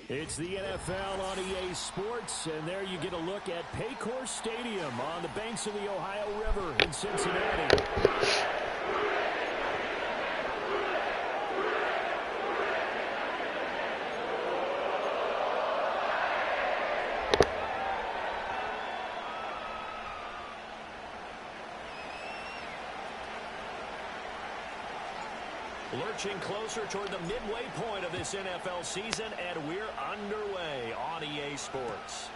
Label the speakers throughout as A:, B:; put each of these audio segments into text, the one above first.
A: It's the NFL on EA Sports, and there you get a look at Paycor Stadium on the banks of the Ohio River in Cincinnati. Lurching closer toward the midway point of this NFL season, and we're underway on EA Sports.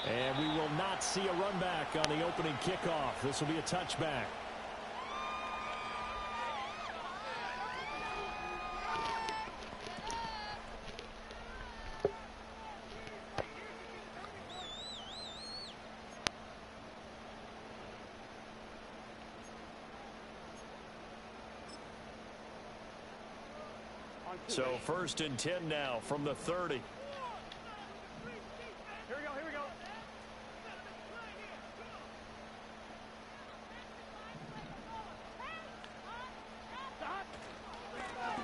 A: And we will not see a run back on the opening kickoff. This will be a touchback. So 1st and 10 now from the 30.
B: Here we go, here we go.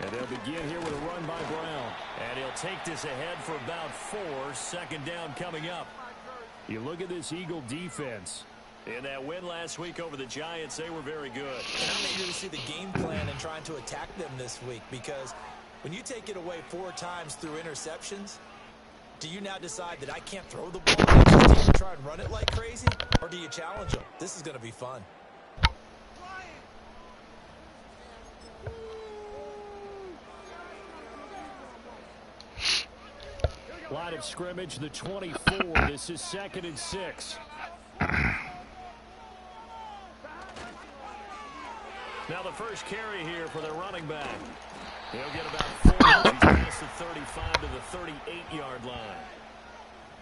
A: And they'll begin here with a run by Brown. And he'll take this ahead for about 4. 2nd down coming up. You look at this Eagle defense. In that win last week over the Giants, they were very good.
C: And I'm eager to see the game plan and trying to attack them this week, because when you take it away 4 times through interceptions, do you now decide that I can't throw the ball and try and run it like crazy? Or do you challenge them? This is going to be fun.
A: Line of scrimmage, the 24. This is 2nd and 6. Now the first carry here for the running back. He'll get about 4. He's past the 35 to the 38-yard line.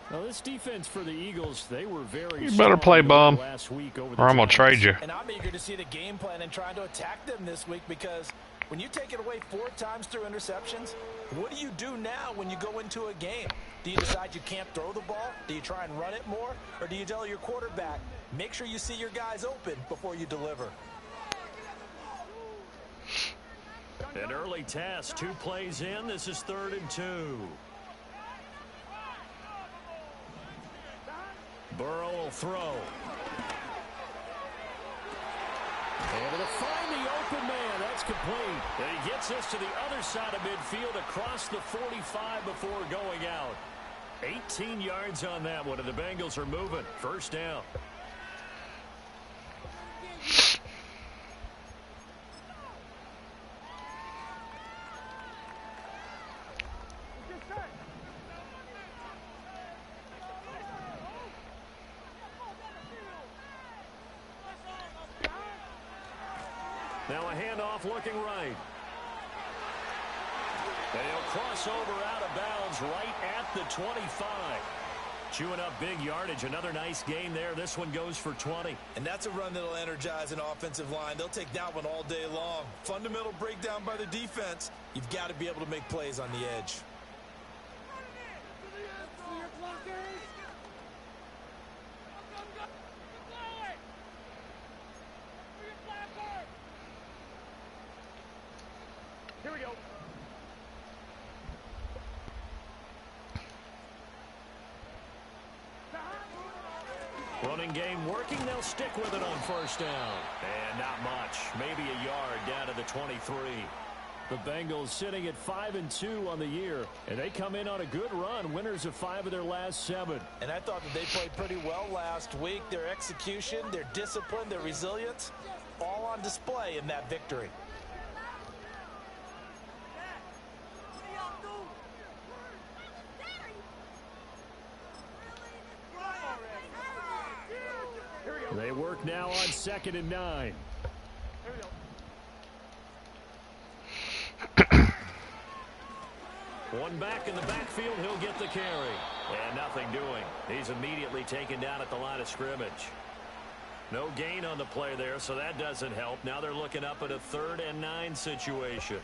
A: Now this defense for the Eagles, they were very
D: You better play, bum,
A: last week over
D: or I'm going to trade you.
C: And I'm eager to see the game plan and trying to attack them this week, because when you take it away 4 times through interceptions, what do you do now when you go into a game? Do you decide you can't throw the ball? Do you try and run it more? Or do you tell your quarterback, make sure you see your guys open before you deliver?
A: An early test, 2 plays in. This is 3rd and 2. Burrow will throw. Able to find the open man. That's complete. And he gets this to the other side of midfield across the 45 before going out. 18 yards on that one, and the Bengals are moving. 1st down. Now a handoff looking right. And he'll cross over out of bounds right at the 25. Chewing up big yardage. Another nice gain there. This one goes for 20.
C: And that's a run that'll energize an offensive line. They'll take that one all day long. Fundamental breakdown by the defense. You've got to be able to make plays on the edge.
B: Here we go.
A: Running game working. They'll stick with it on 1st down. And not much. Maybe a yard down to the 23. The Bengals sitting at 5-2 on the year. And they come in on a good run. Winners of 5 of their last 7.
C: And I thought that they played pretty well last week. Their execution, their discipline, their resilience, all on display in that victory.
A: They work now on 2nd and 9. One back in the backfield, he'll get the carry. And nothing doing. He's immediately taken down at the line of scrimmage. No gain on the play there, so that doesn't help. Now they're looking up at a 3rd and 9 situation.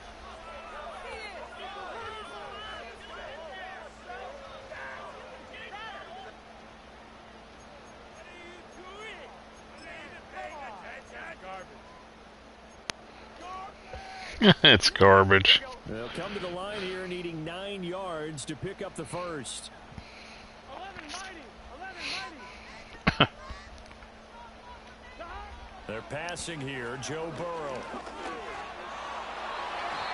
D: It's garbage.
A: They'll come to the line here needing 9 yards to pick up the first.
B: 11-90.
A: They're passing here. Joe Burrow.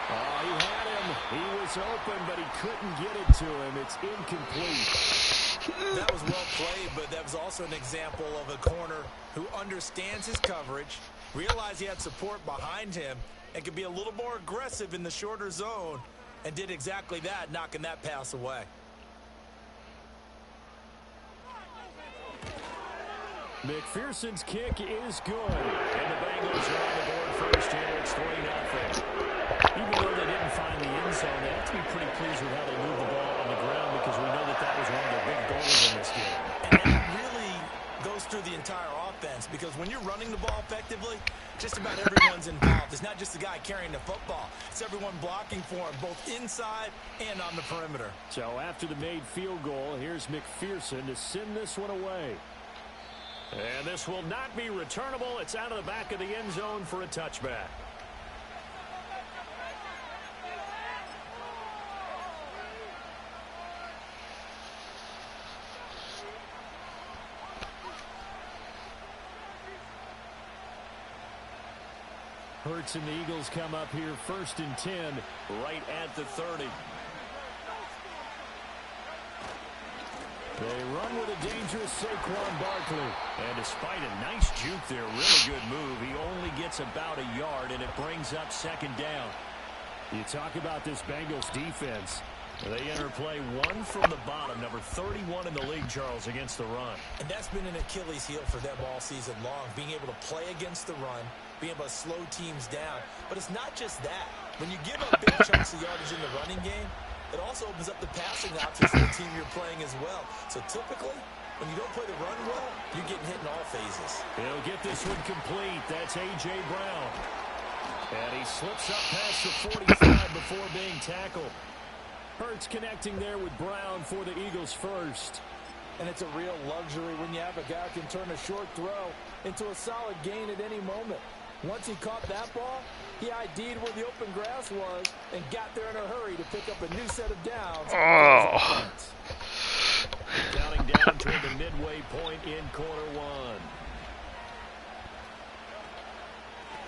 A: Oh, he had him. He was open, but he couldn't get it to him. It's incomplete.
C: That was well played, but that was also an example of a corner who understands his coverage, realized he had support behind him, and could be a little more aggressive in the shorter zone, and did exactly that, knocking that pass away.
A: McPherson's kick is good. And the Bengals are on the board first here. It's 3-0. Even though they didn't find the end zone, they have to be pretty pleased with how they moved the ball on the ground because we know that that was one of their big goals in this game.
C: And that really goes through the entire offense because when you're running the ball effectively, just about everyone's involved. It's not just the guy carrying the football. It's everyone blocking for him, both inside and on the perimeter.
A: So after the made field goal, here's McPherson to send this one away. And this will not be returnable. It's out of the back of the end zone for a touchback. Hurts and the Eagles come up here 1st and 10, right at the 30. They run with a dangerous Saquon Barkley. And despite a nice juke there, really good move, he only gets about a yard, and it brings up 2nd down. You talk about this Bengals defense. They enter play 1 from the bottom, number 31 in the league, Charles, against the run.
C: And that's been an Achilles heel for them all season long, being able to play against the run, being able to slow teams down. But it's not just that. When you give up big chunks of yardage in the running game, it also opens up the passing options for the team you're playing as well. So typically, when you don't play the run well, you're getting hit in all phases.
A: He'll get this one complete. That's A.J. Brown. And he slips up past the 45 before being tackled. Hurts connecting there with Brown for the Eagles first.
C: And it's a real luxury when you have a guy who can turn a short throw into a solid gain at any moment. Once he caught that ball, he ID'd where the open grass was and got there in a hurry to pick up a new set of downs.
B: Oh.
A: Counting down toward the midway point in quarter 1.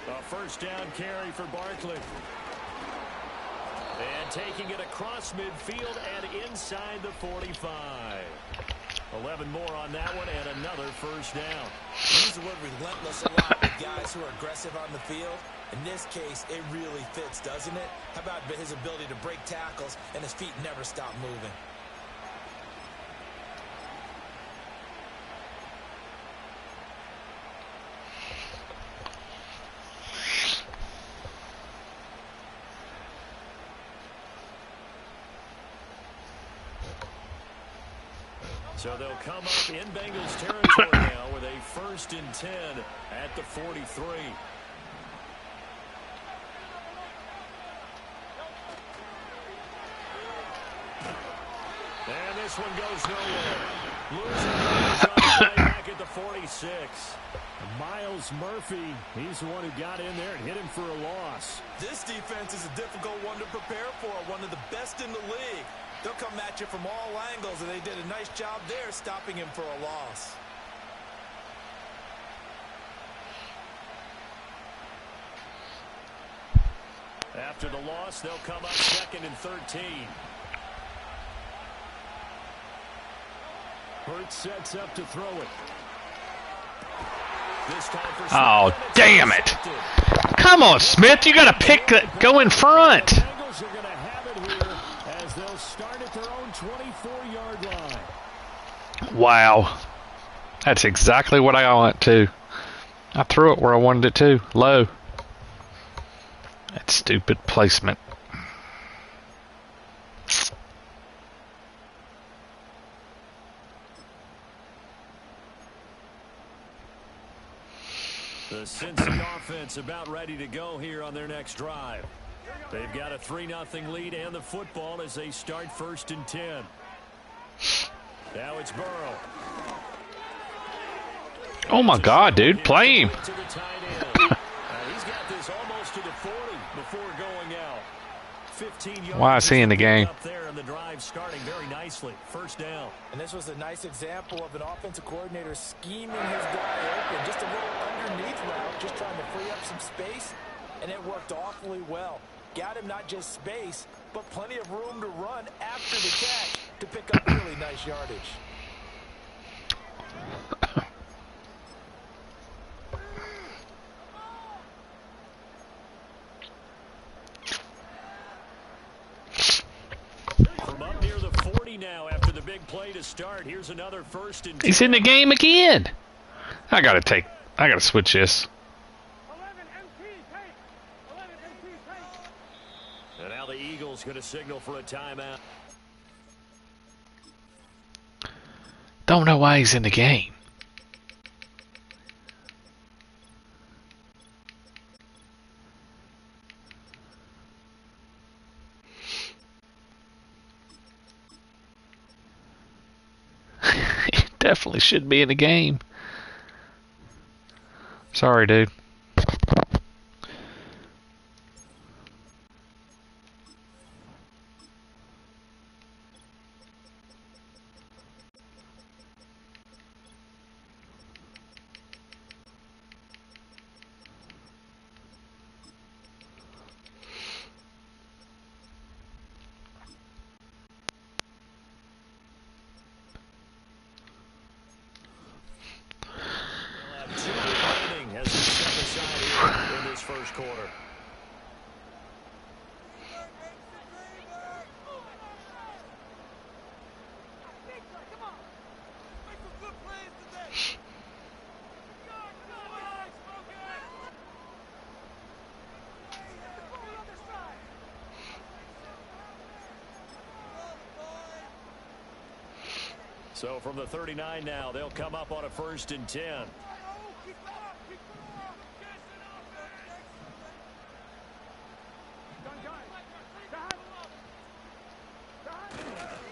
A: A 1st down carry for Barkley. And taking it across midfield and inside the 45. 11 more on that one and another 1st down.
C: We use the word relentless a lot with guys who are aggressive on the field. In this case, it really fits, doesn't it? How about his ability to break tackles and his feet never stop moving?
A: So they'll come up in Bengals territory now with a 1st and 10 at the 43. And this one goes nowhere. Losing back at the 46. Miles Murphy, he's the one who got in there and hit him for a loss.
C: This defense is a difficult one to prepare for, one of the best in the league. They'll come at you from all angles, and they did a nice job there stopping him for a loss.
A: After the loss, they'll come up 2nd and 13. Hurts sets up to throw it. This time for
B: Oh, damn it. Come on, Smith. You got to pick it. Go in front.
A: The Bengals are going to have it here as they'll start at their own 24-yard line.
B: Wow. That's exactly what I want to. I threw it where I wanted it to. Low. That stupid placement.
A: The Cincy offense about ready to go here on their next drive. They've got a 3-0 lead and the football as they start 1st and 10. Now it's Burrow.
B: Oh my God, dude, play him.
A: He's got this almost to the 40 before going out. 15
B: Why is he in the game?
A: Up there and the drive starting very nicely. First down.
C: And this was a nice example of an offensive coordinator scheming his guy open. Just a little underneath route, just trying to free up some space, and it worked awfully well. Got him not just space, but plenty of room to run after the catch to pick up really nice yardage.
A: From up near the 40 now after the big play to start. Here's another first and 10.
B: He's in the game again. I gotta switch this.
A: And now the Eagles going to signal for a timeout.
B: Don't know why he's in the game. He definitely should be in the game. Sorry, dude.
A: First quarter. So from the 39 now, they'll come up on a 1st and 10.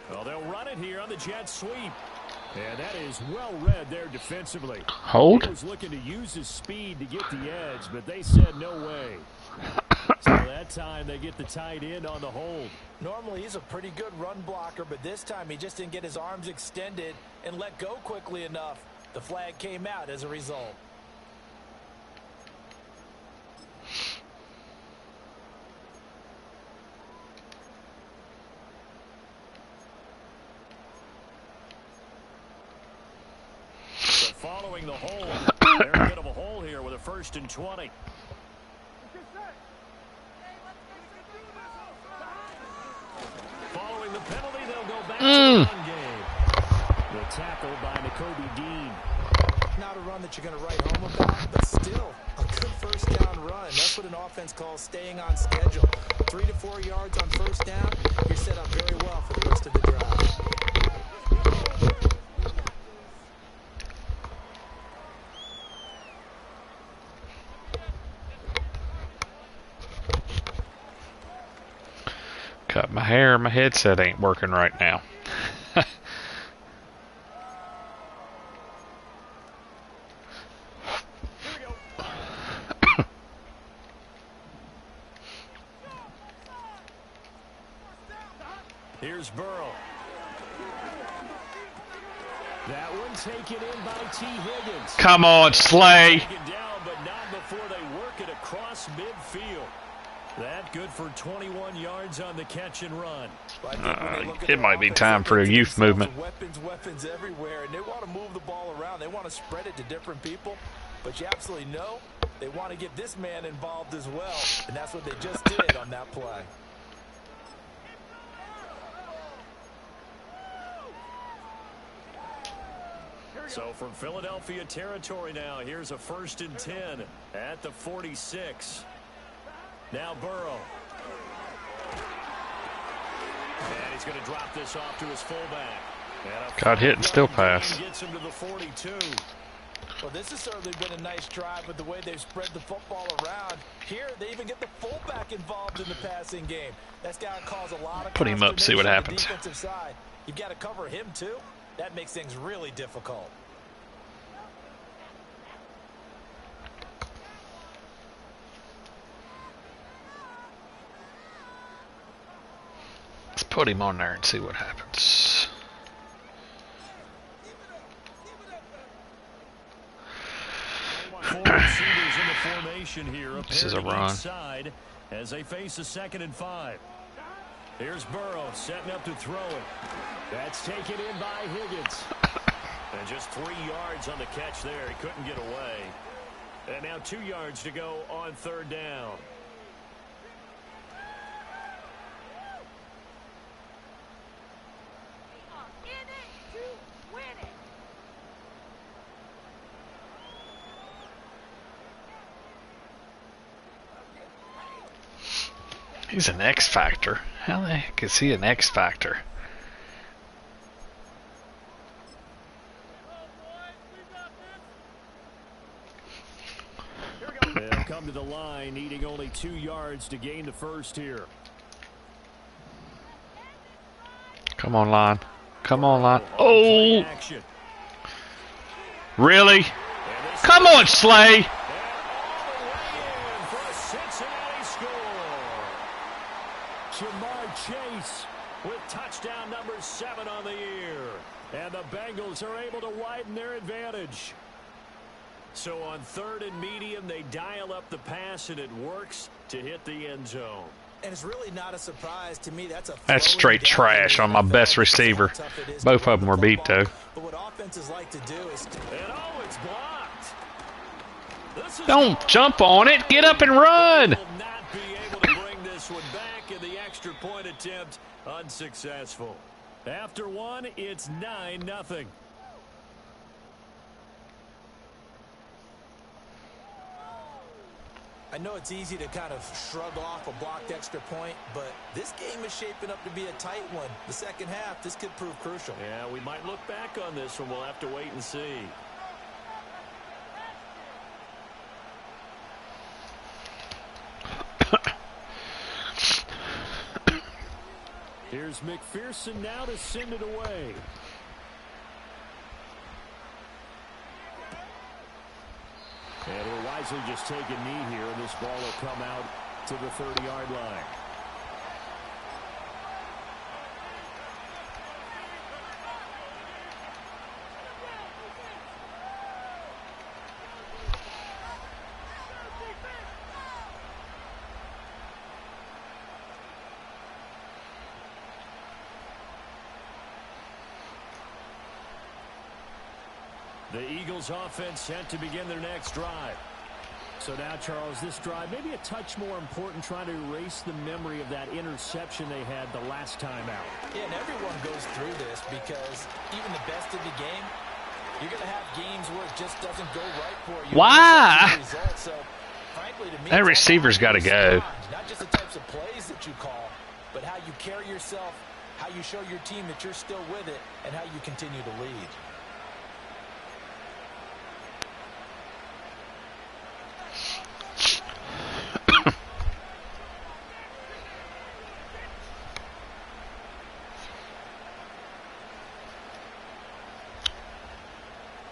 A: Well, they'll run it here on the jet sweep. And that is well read there defensively.
B: Hold.
A: He was looking to use his speed to get the edge, but they said no way. So that time they get the tight end on the hold.
C: Normally he's a pretty good run blocker, but this time he just didn't get his arms extended and let go quickly enough. The flag came out as a result.
A: So following the hold, there's a bit of a hole here with a 1st and 20. Following the penalty, they'll go back to the run game. The tackle by Nakobe Dean.
C: Not a run that you're going to write home about, but still a good first down run. That's what an offense calls staying on schedule. 3 to 4 yards on first down, you're set up very well for the rest of the drive.
B: Cut my hair. My headset ain't working right now.
A: Here's Burrow. That one taken in by T. Higgins.
B: Come on, Slay.
A: Taken down, but not before they work it across midfield. That good for 21 yards on the catch and run.
B: It might be time for a youth movement.
C: Weapons everywhere, and they want to move the ball around. They want to spread it to different people, but you absolutely know they want to get this man involved as well, and that's what they just did on that play.
A: So from Philadelphia territory now, here's a 1st and 10 at the 46. Now Burrow. And he's going to drop this off to his fullback.
B: Got hit and still pass.
A: Gets him to the 42.
C: Well, this has certainly been a nice drive with the way they've spread the football around. Here, they even get the fullback involved in the passing game. That's got to cause a lot of
B: put him up, see what happens.
C: Defensive side. You've got to cover him too. That makes things really difficult.
B: Put him on there and see what happens.
A: Four receivers in the formation here.
B: This is a run.
A: Side as they face a 2nd and 5. Here's Burrow setting up to throw it. That's taken in by Higgins. And just 3 yards on the catch there. He couldn't get away. And now 2 yards to go on 3rd down.
B: He's an X Factor. How the heck is he an X Factor?
A: They'll come to the line, needing only 2 yards to gain the first here.
B: Come on, line. Come on, line. Oh! Really? Come on, Slay!
A: Chase with touchdown number 7 on the year. And the Bengals are able to widen their advantage. So on 3rd and medium, they dial up the pass, and it works to hit the end zone.
C: And it's really not a surprise to me. That's
B: straight trash on my best receiver. Both of them were beat, though.
C: But what offenses like to do is...
A: And oh, it's blocked.
B: Don't jump on it. Get up and run.
A: Will not be able to bring this one back, and the extra point attempt unsuccessful. After one, it's 9-0.
C: I know it's easy to kind of shrug off a blocked extra point, but this game is shaping up to be a tight one. The second half, this could prove crucial.
A: Yeah, we might look back on this one. We'll have to wait and see. Here's McPherson now to send it away. And he'll wisely just take a knee here, and this ball will come out to the 30-yard line. The Eagles offense set to begin their next drive. So now, Charles, this drive maybe a touch more important, trying to erase the memory of that interception they had the last time out.
C: Yeah, and everyone goes through this because even the best of the game, you're going to have games where it just doesn't go right for you.
B: Why?
C: So, frankly, to me,
B: that receiver's got to go.
C: Not just the types of plays that you call, but how you carry yourself, how you show your team that you're still with it, and how you continue to lead.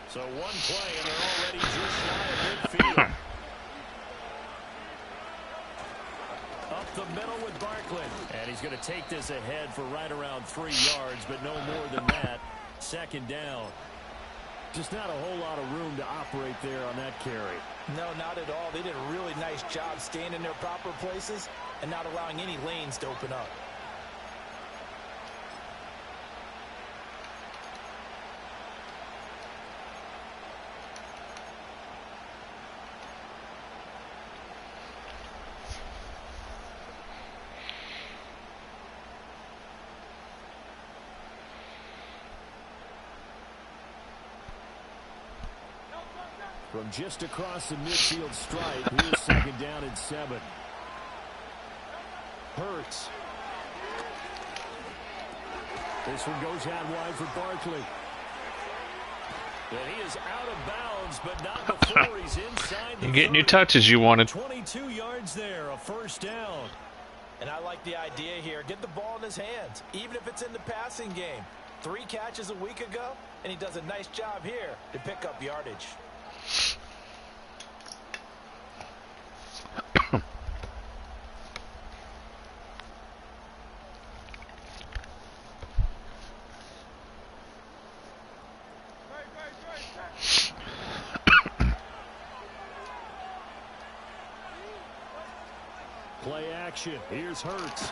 A: So one play, and they're already just shy of midfield. Up the middle with Barkley. And he's going to take this ahead for right around 3 yards, but no more than that. 2nd down. Just not a whole lot of room to operate there on that carry.
C: No, not at all. They did a really nice job staying in their proper places and not allowing any lanes to open up.
A: From just across the midfield stripe, here's 2nd down and 7. Hurts. This one goes out wide for Barkley. And he is out of bounds, but not before he's inside the
B: You're getting your
A: 30.
B: touches you wanted.
A: 22 yards there, a 1st down.
C: And I like the idea here. Get the ball in his hands, even if it's in the passing game. 3 catches a week ago, and he does a nice job here to pick up yardage.
A: action. Here's Hurts.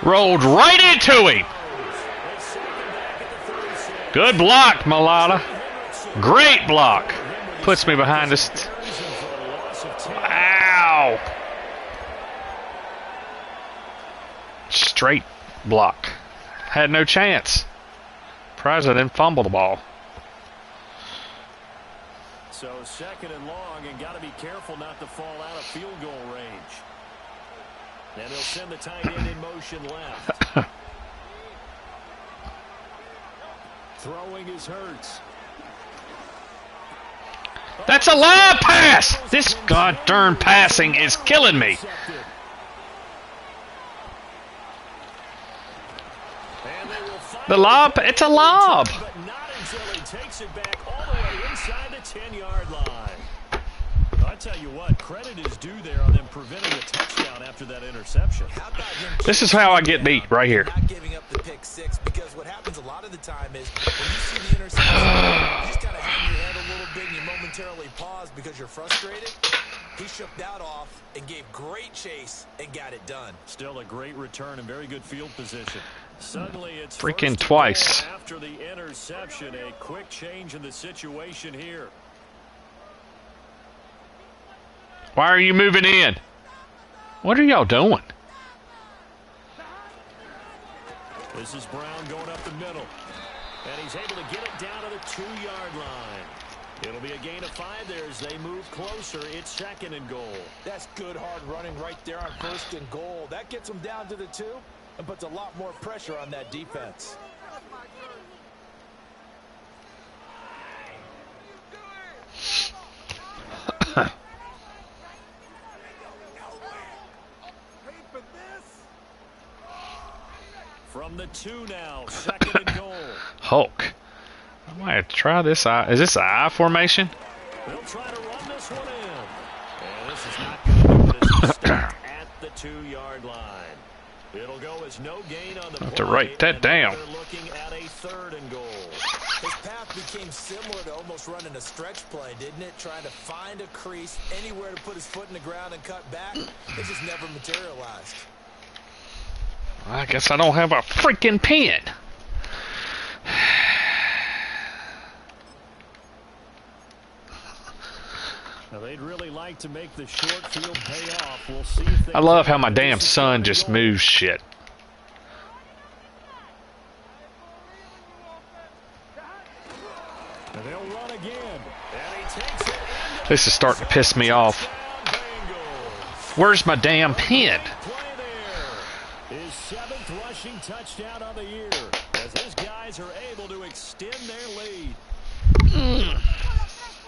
B: Rolled right into him. Good block, Malata. Great block. Puts me behind us. Wow. Straight block. Had no chance. Surprised I didn't fumble the ball.
A: So second and long, and got to be careful not to fall out of field goal range. And he'll send the tight end in motion left. Throwing his Hurts.
B: That's a lob pass. This god-darn passing is killing me. The lob, it's a lob.
A: But not until he takes it back all the way inside the 10-yard line. I tell you what, credit is due there on them preventing a touchdown after that interception.
B: This is how I get beat right here.
C: Not giving up the pick six, because what happens a lot of the time is when you see the interception, you just kind of hang your head a little bit and you momentarily pause because you're frustrated. He shook that off and gave great chase and got it done.
A: Still a great return and very good field position. Suddenly it's
B: Freaking twice.
A: After the interception, a quick change in the situation here.
B: Why are you moving in? What are y'all doing?
A: This is Brown going up the middle. And he's able to get it down to the 2-yard line. It'll be a gain of 5 there as they move closer. It's second and goal.
C: That's good hard running right there on first and goal. That gets them down to the 2 and puts a lot more pressure on that defense.
A: From the 2 now, second and goal.
B: Hulk. I might try this eye. Is this an I formation?
A: They'll try to run this one in. And this is not going to do it. It's stopped at the 2-yard line. It'll go as no gain on the play.
B: To write that down.
A: They're looking at a third and goal.
C: His path became similar to almost running a stretch play, didn't it? Trying to find a crease, anywhere to put his foot in the ground and cut back. It just never materialized.
B: I guess I don't have a freaking pen.
A: Now they'd really like to make the short field pay off. We'll see if they
B: I love how my damn son just moves shit.
A: And they'll run again. And he takes it.
B: This is starting to piss me off. Where's my damn pen?
A: His 7th rushing touchdown on the year as his guys are able to extend their lead.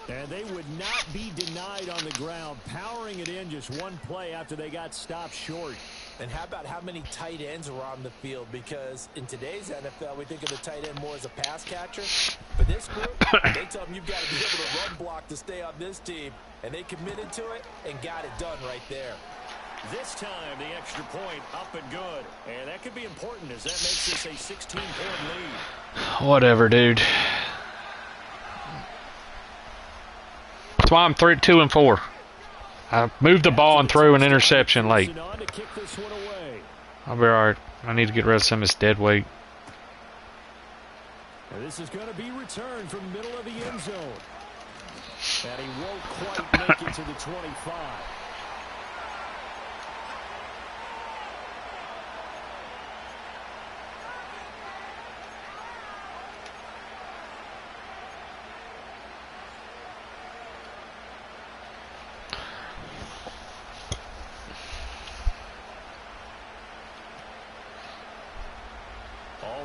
A: And they would not be denied on the ground, powering it in just one play after they got stopped short.
C: And how about how many tight ends are on the field? Because in today's NFL, we think of the tight end more as a pass catcher. For this group, they tell them you've got to be able to run block to stay on this team. And they committed to it and got it done right there.
A: This time, the extra point up and good. And that could be important as that makes this a 16-point lead.
B: Whatever, dude. That's why I'm 2 and 4. I moved the ball and threw an interception late. I'll be alright. I need to get rid of some of this dead weight.
A: And this is going to be returned from the middle of the end zone. And he won't quite make it to the 25.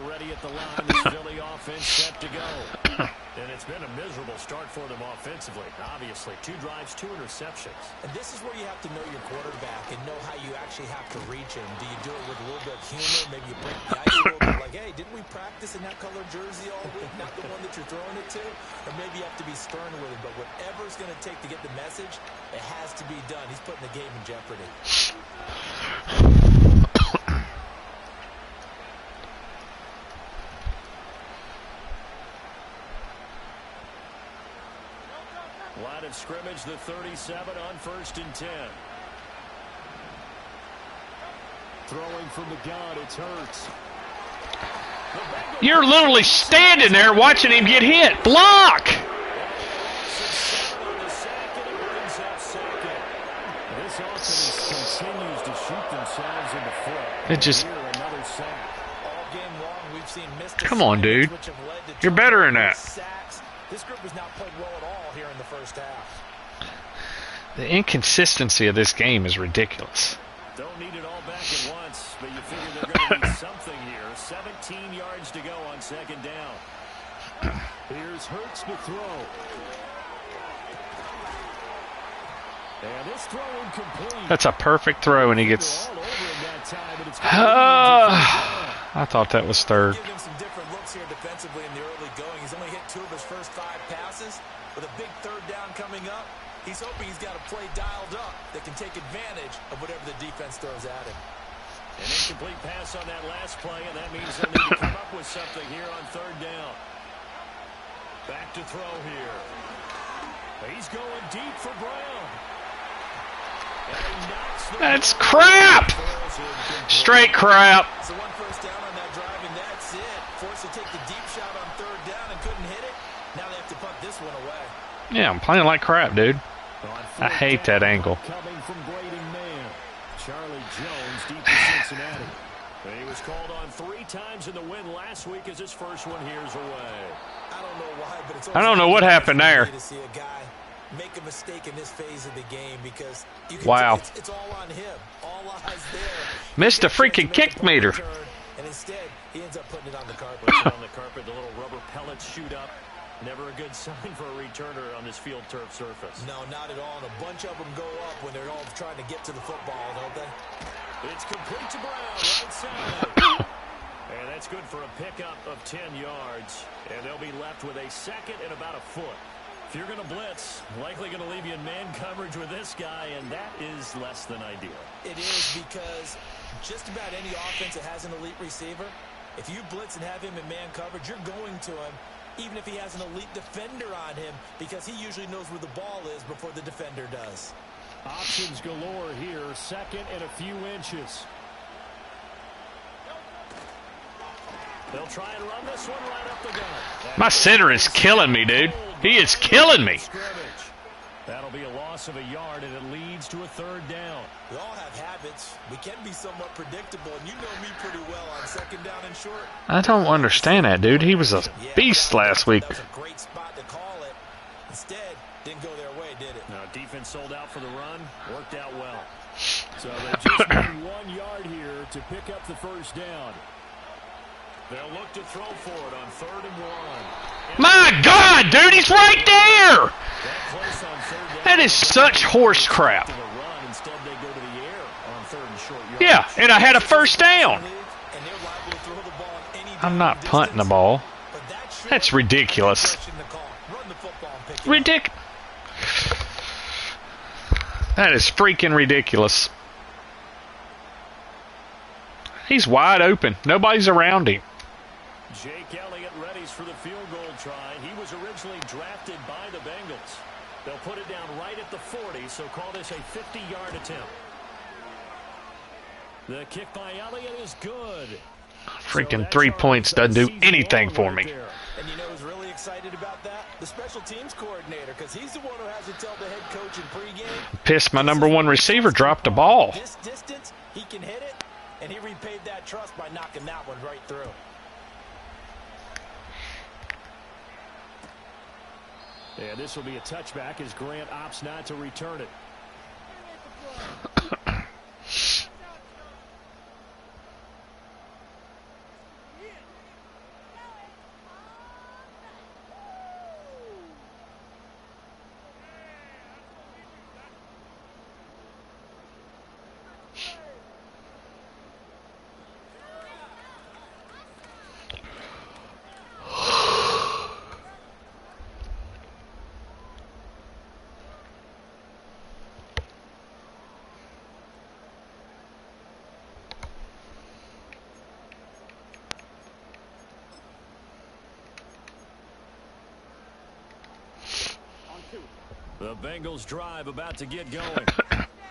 A: Already at the line, the Philly offense set to go. And it's been a miserable start for them offensively. Obviously, 2 drives, 2 interceptions.
C: And this is where you have to know your quarterback and know how you actually have to reach him. Do you do it with a little bit of humor? Maybe you break the ice a little bit like, hey, didn't we practice in that color jersey all week? Not the one that you're throwing it to? Or maybe you have to be stern with him. But whatever it's going to take to get the message, it has to be done. He's putting the game in jeopardy.
A: Line of scrimmage, the 37 on 1st and 10. Throwing from the gun, it's Hurts.
B: You're literally standing there watching him get hit. Block!
A: This offense continues to shoot themselves in the foot.
B: It just...
C: All game long, we've seen missed
B: Come on, dude.
C: which have led to
B: You're better than that.
C: sacks. This group has not played well at all here in the first half.
B: The inconsistency of this game is ridiculous.
A: Don't need it all back at once, but you figure they're going to need something here. 17 yards to go on second down. Here's Hurts to throw. And this throw incomplete.
B: That's a perfect throw, and he gets... I thought that was third.
C: Give him some different looks here defensively in the early going. He's only hit 2 of his first 5 passes. With a big third down coming up, he's hoping he's got a play dialed up that can take advantage of whatever the defense throws at him.
A: An incomplete pass on that last play, and that means they'll need to come up with something here on third down. Back to throw here. He's going deep for Brown.
B: That's crap! Straight crap.
C: So 1 first down on that drive, and that's it. Forced to take the deep shot on third down and couldn't hit it. Now they have to punt this one away.
B: Yeah, I'm playing like crap, dude. I hate that angle.
A: Coming from grading man. Charlie Jones deep to Cincinnati. He was called on 3 times in the win last week as his first one here's away.
C: I don't know why, but it's
B: I don't know what happened there.
C: to see a guy make a mistake in this phase of the game because you can
B: Wow.
C: it's all on him. All eyes there.
B: Missed a freaking kick meter.
C: And instead, he ends up putting it on the carpet.
A: On the carpet, the little rubber pellets shoot up. Never a good sign for a returner on this field turf surface.
C: No, not at all. And a bunch of them go up when they're all trying to get to the football, don't they?
A: It's complete to Brown, right side. And that's good for a pickup of 10 yards. And they'll be left with a second and about a foot. If you're going to blitz, likely going to leave you in man coverage with this guy, and that is less than ideal.
C: It is because just about any offense that has an elite receiver, if you blitz and have him in man coverage, you're going to him, even if he has an elite defender on him, because he usually knows where the ball is before the defender does.
A: Options galore here, second and a few inches. They'll try and run this one right up the gut.
B: My center is killing me, dude. He is killing me.
A: That'll be a loss of a yard, and it leads to a third down.
C: We all have habits. We can be somewhat predictable, and you know me pretty well on second down and short.
B: I don't understand that, dude. He was a beast last week.
C: That was a great spot to call it. Instead, didn't go their way, did it?
A: Now, defense sold out for the run. Worked out well. So they just need 1 yard here to pick up the first down. They'll look to throw for it on 3rd and 1.
B: My God, dude, he's right there! That is such horse crap. Yeah, and I had a first down. I'm not punting the ball. That's ridiculous. That is freaking ridiculous. He's wide open. Nobody's around him.
A: Jake Elliott readies for the field goal try. He was originally drafted by the Bengals. They'll put it down right at the 40, so call this a 50-yard attempt. The kick by Elliott is good.
B: Freaking 3 points doesn't do anything for me.
C: And you know who's really excited about that? The special teams coordinator, because he's the one who has to tell the head coach in pregame.
B: Pissed my number 1 receiver dropped the ball.
C: This distance, he can hit it, and he repaid that trust by knocking that one right through.
A: And this will be a touchback as Grant opts not to return it. The Bengals drive about to get going.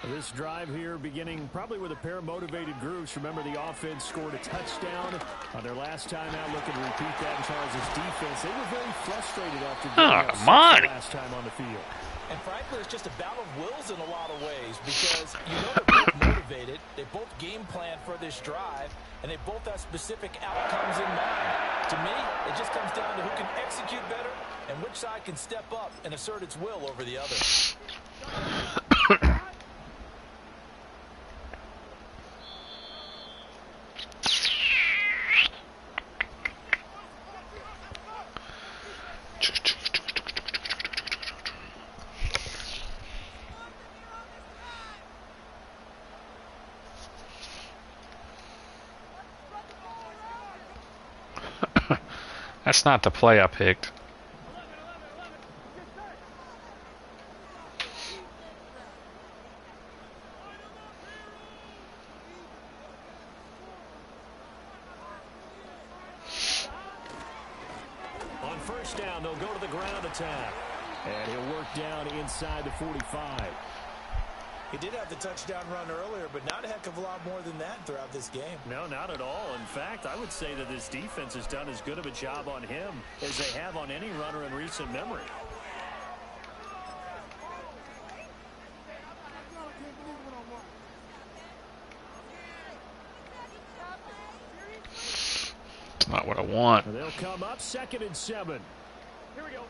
A: This drive here beginning probably with a pair of motivated groups. Remember, the offense scored a touchdown on their last time out. Looking to repeat that in Charles' defense. They were very frustrated after giving up six the last time on the field.
C: And frankly, it's just a battle of wills in a lot of ways because you know they're both motivated. They both game plan for this drive, and they both have specific outcomes in mind. To me, it just comes down to who can execute better and which side can step up and assert its will over the other.
B: That's not the play I picked.
A: On first down, they'll go to the ground attack. And he'll work down inside the 45.
C: He did have the touchdown run earlier, but not a heck of a lot more than that throughout this game.
A: No, not at all. In fact, I would say that this defense has done as good of a job on him as they have on any runner in recent memory.
B: Not what I want.
A: They'll come up 2nd and 7. Here we go.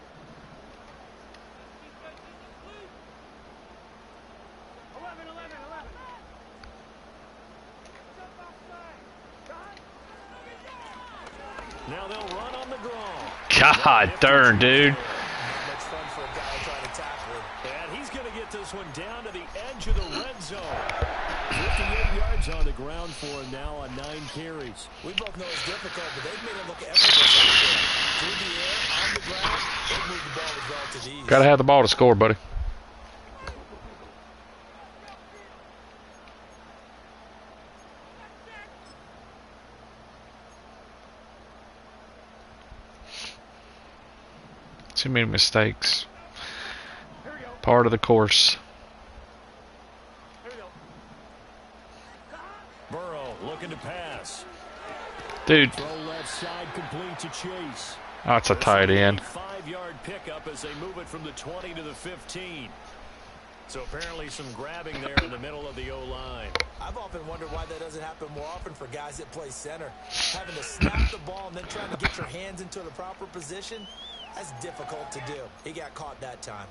A: Now they'll run on the draw.
B: God darn, dude.
C: Much fun for a guy trying to tackle him.
A: And he's going to get this one down to the edge of the red zone. 58 yards on the ground for him now on 9 carries.
C: We both know it's difficult, but they've made it look effortless out there. Through the air, on the ground, they've moved the ball with relative ease.
B: Gotta have the ball to score, buddy. Too many mistakes. Part of the course.
A: Burrow looking to pass.
B: Dude.
A: Throw left side complete to Chase.
B: Oh, it's a tight end.
A: 5-yard pickup as they move it from the 20 to the 15. So apparently some grabbing there in the middle of the O-line.
C: I've often wondered why that doesn't happen more often for guys that play center. Having to snap the ball and then trying to get your hands into the proper position, that's difficult to do. He got caught that time.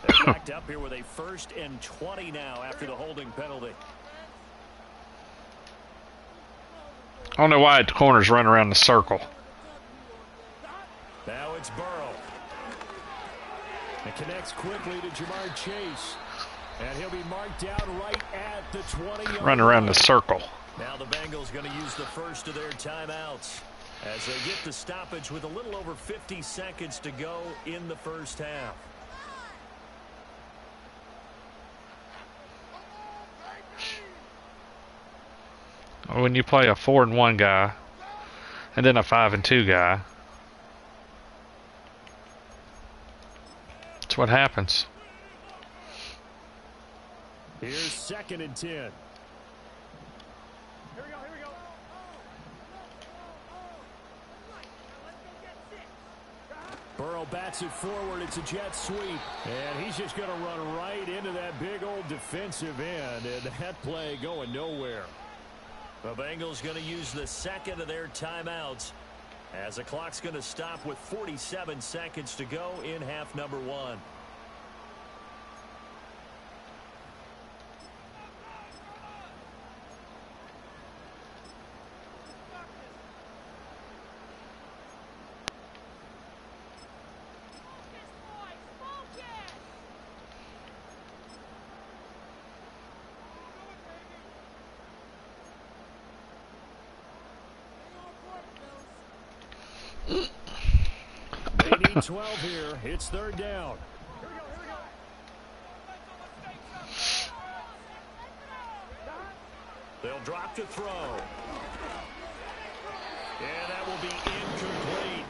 A: They're backed up here with a 1st and 20 now after the holding penalty.
B: I don't know why the corners run around the circle.
A: Now it's Burrow. It connects quickly to Jamar Chase. And he'll be marked down right at the 20.
B: Run around the circle.
A: Now the Bengals going to use the first of their timeouts as they get the stoppage with a little over 50 seconds to go in the first half.
B: When you play a 4-1 guy and then a 5-2 guy, that's what happens.
A: Here's 2nd and 10. Here we go. Burrow bats it forward. It's a jet sweep. And he's just going to run right into that big old defensive end. And that play going nowhere. The Bengals going to use the 2nd of their timeouts as the clock's going to stop with 47 seconds to go in half number 1. They need 12 here. It's 3rd down. They'll drop to throw. And that will be incomplete.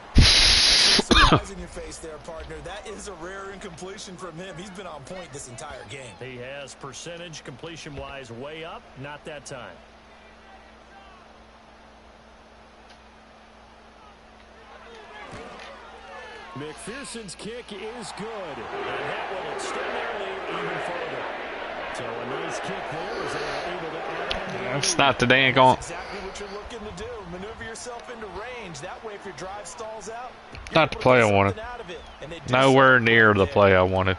C: eyes in your face there, partner. That is a rare incompletion from him. He's been on point this entire game.
A: He has percentage completion-wise way up. Not that time. McPherson's kick is good. And that will extend their lead even further. So a nice kick there as they are able to add on the
B: That's not the dang on.
C: Exactly what you're looking to do. Maneuver yourself into range. That way, if your drive stalls out,
B: Not the play I wanted. Nowhere near the play I wanted.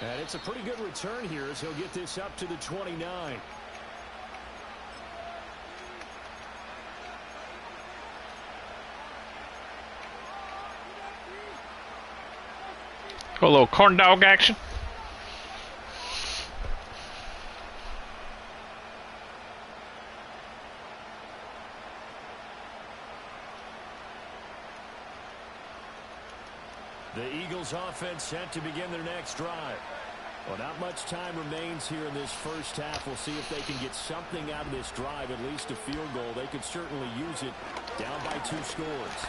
A: And it's a pretty good return here as he'll get this up to the 29.
B: A little corn dog action.
A: The Eagles offense set to begin their next drive. Well, not much time remains here in this first half. We'll see if they can get something out of this drive, at least a field goal. They could certainly use it down by 2 scores.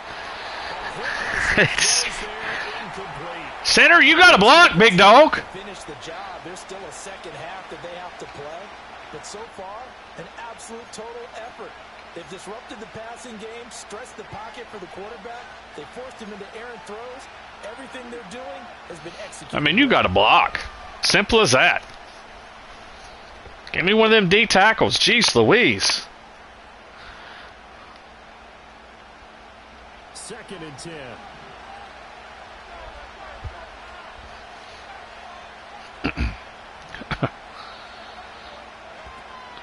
B: Center, you got a block, big dog.
C: Finish the job. There's still a second half that they have to play. But so far, an absolute total effort. They've disrupted the passing game, stressed the pocket for the quarterback. They forced him into errant throws. Everything they're doing has been executed.
B: I mean, you got a block. Simple as that. Give me one of them D tackles. Jeez Louise.
A: 2nd and 10.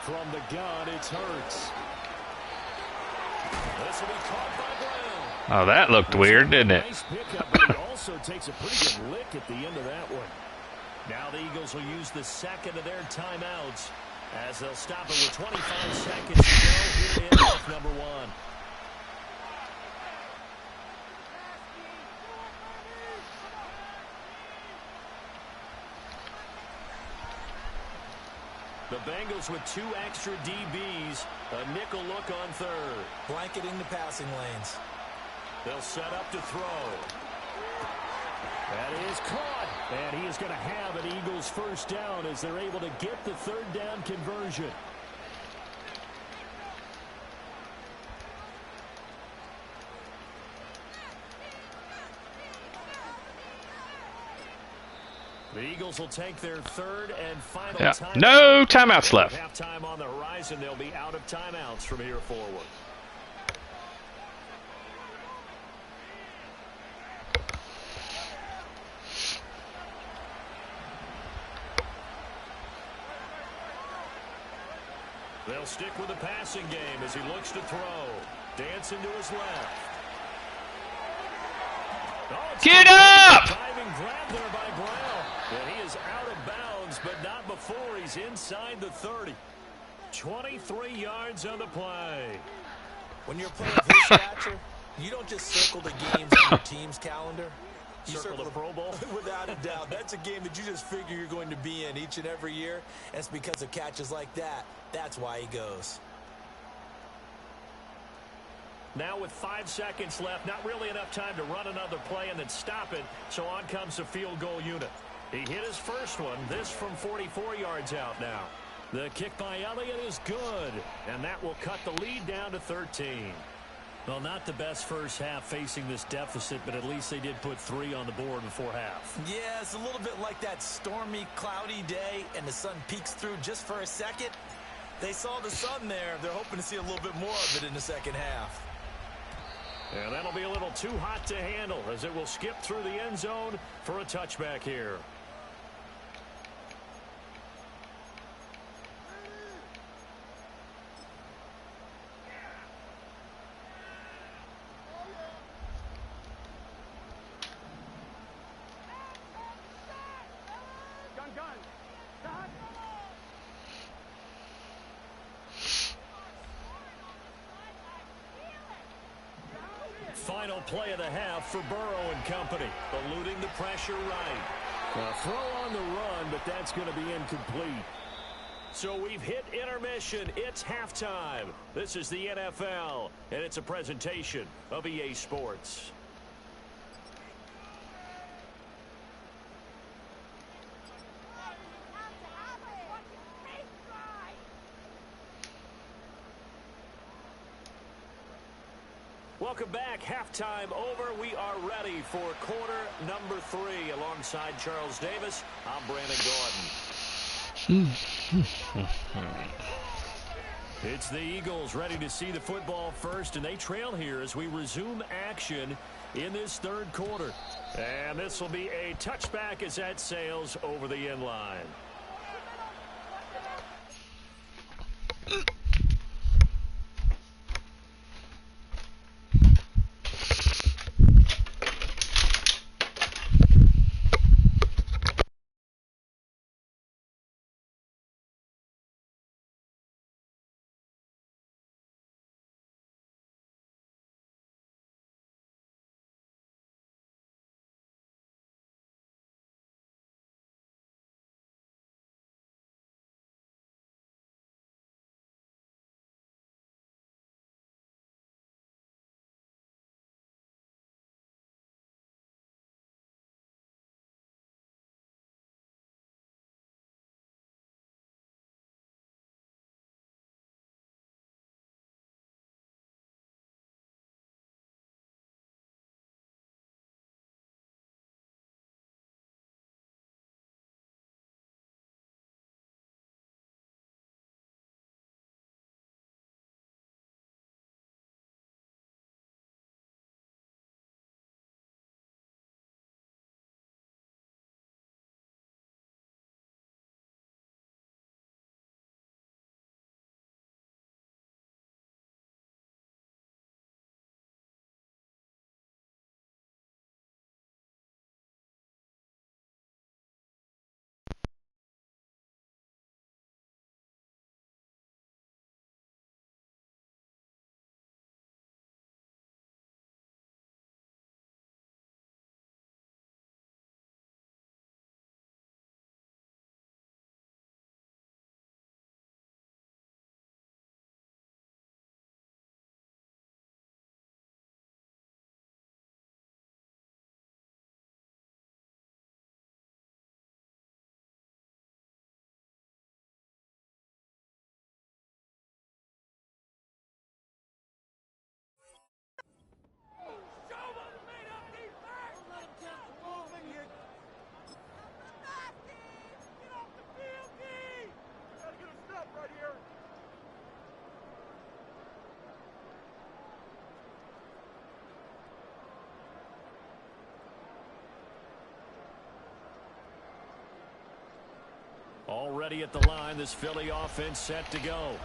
A: From the gun, it's Hurts. This will be caught by Brown.
B: Oh, that looked weird, didn't it?
A: Nice pickup, but he also takes a pretty good lick at the end of that one. Now the Eagles will use the second of their timeouts as they'll stop it with 25 seconds to go here in half number 1. The Bengals with 2 extra DBs, a nickel look on 3rd.
C: Blanketing the passing lanes.
A: They'll set up to throw. That is caught. And he is going to have an Eagles first down as they're able to get the 3rd down conversion. The Eagles will take their 3rd and final timeout.
B: No timeouts left.
A: Halftime on the horizon. They'll be out of timeouts from here forward. They'll stick with the passing game as he looks to throw. Dancing to his left. Oh,
B: get up!
A: Diving grab there by Brown. And he is out of bounds, but not before he's inside the 30. 23 yards on the play.
C: When you're playing this stature, you don't just circle the games on your team's calendar. You
A: circle the Pro Bowl?
C: Without a doubt. That's a game that you just figure you're going to be in each and every year. And it's because of catches like that. That's why he goes.
A: Now with 5 seconds left, not really enough time to run another play and then stop it. So on comes the field goal unit. He hit his first one. This from 44 yards out now. The kick by Elliott is good. And that will cut the lead down to 13. Well, not the best first half facing this deficit, but at least they did put 3 on the board before half.
C: Yeah, it's a little bit like that stormy, cloudy day, and the sun peeks through just for a second. They saw the sun there. They're hoping to see a little bit more of it in the second half.
A: And that'll be a little too hot to handle as it will skip through the end zone for a touchback here. Final play of the half for Burrow and company. Eluding the pressure right. A throw on the run, but that's going to be incomplete. So we've hit intermission. It's halftime. This is the NFL, and it's a presentation of EA Sports. Welcome back. Halftime over. We are ready for quarter number 3. Alongside Charles Davis, I'm Brandon Gordon. It's the Eagles ready to see the football first, and they trail here as we resume action in this third quarter. And this will be a touchback as that sails over the end line. Already at the line, this Philly offense set to go.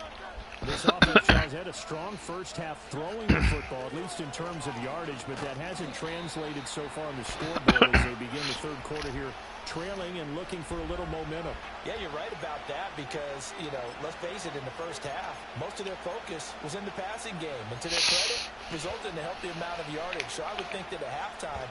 A: This offense has had a strong first half throwing the football, at least in terms of yardage, but that hasn't translated so far on the scoreboard as they begin the third quarter here, trailing and looking for a little momentum.
C: Yeah, you're right about that because, let's face it, in the first half, most of their focus was in the passing game. And to their credit, resulted in a healthy amount of yardage. So I would think that at halftime,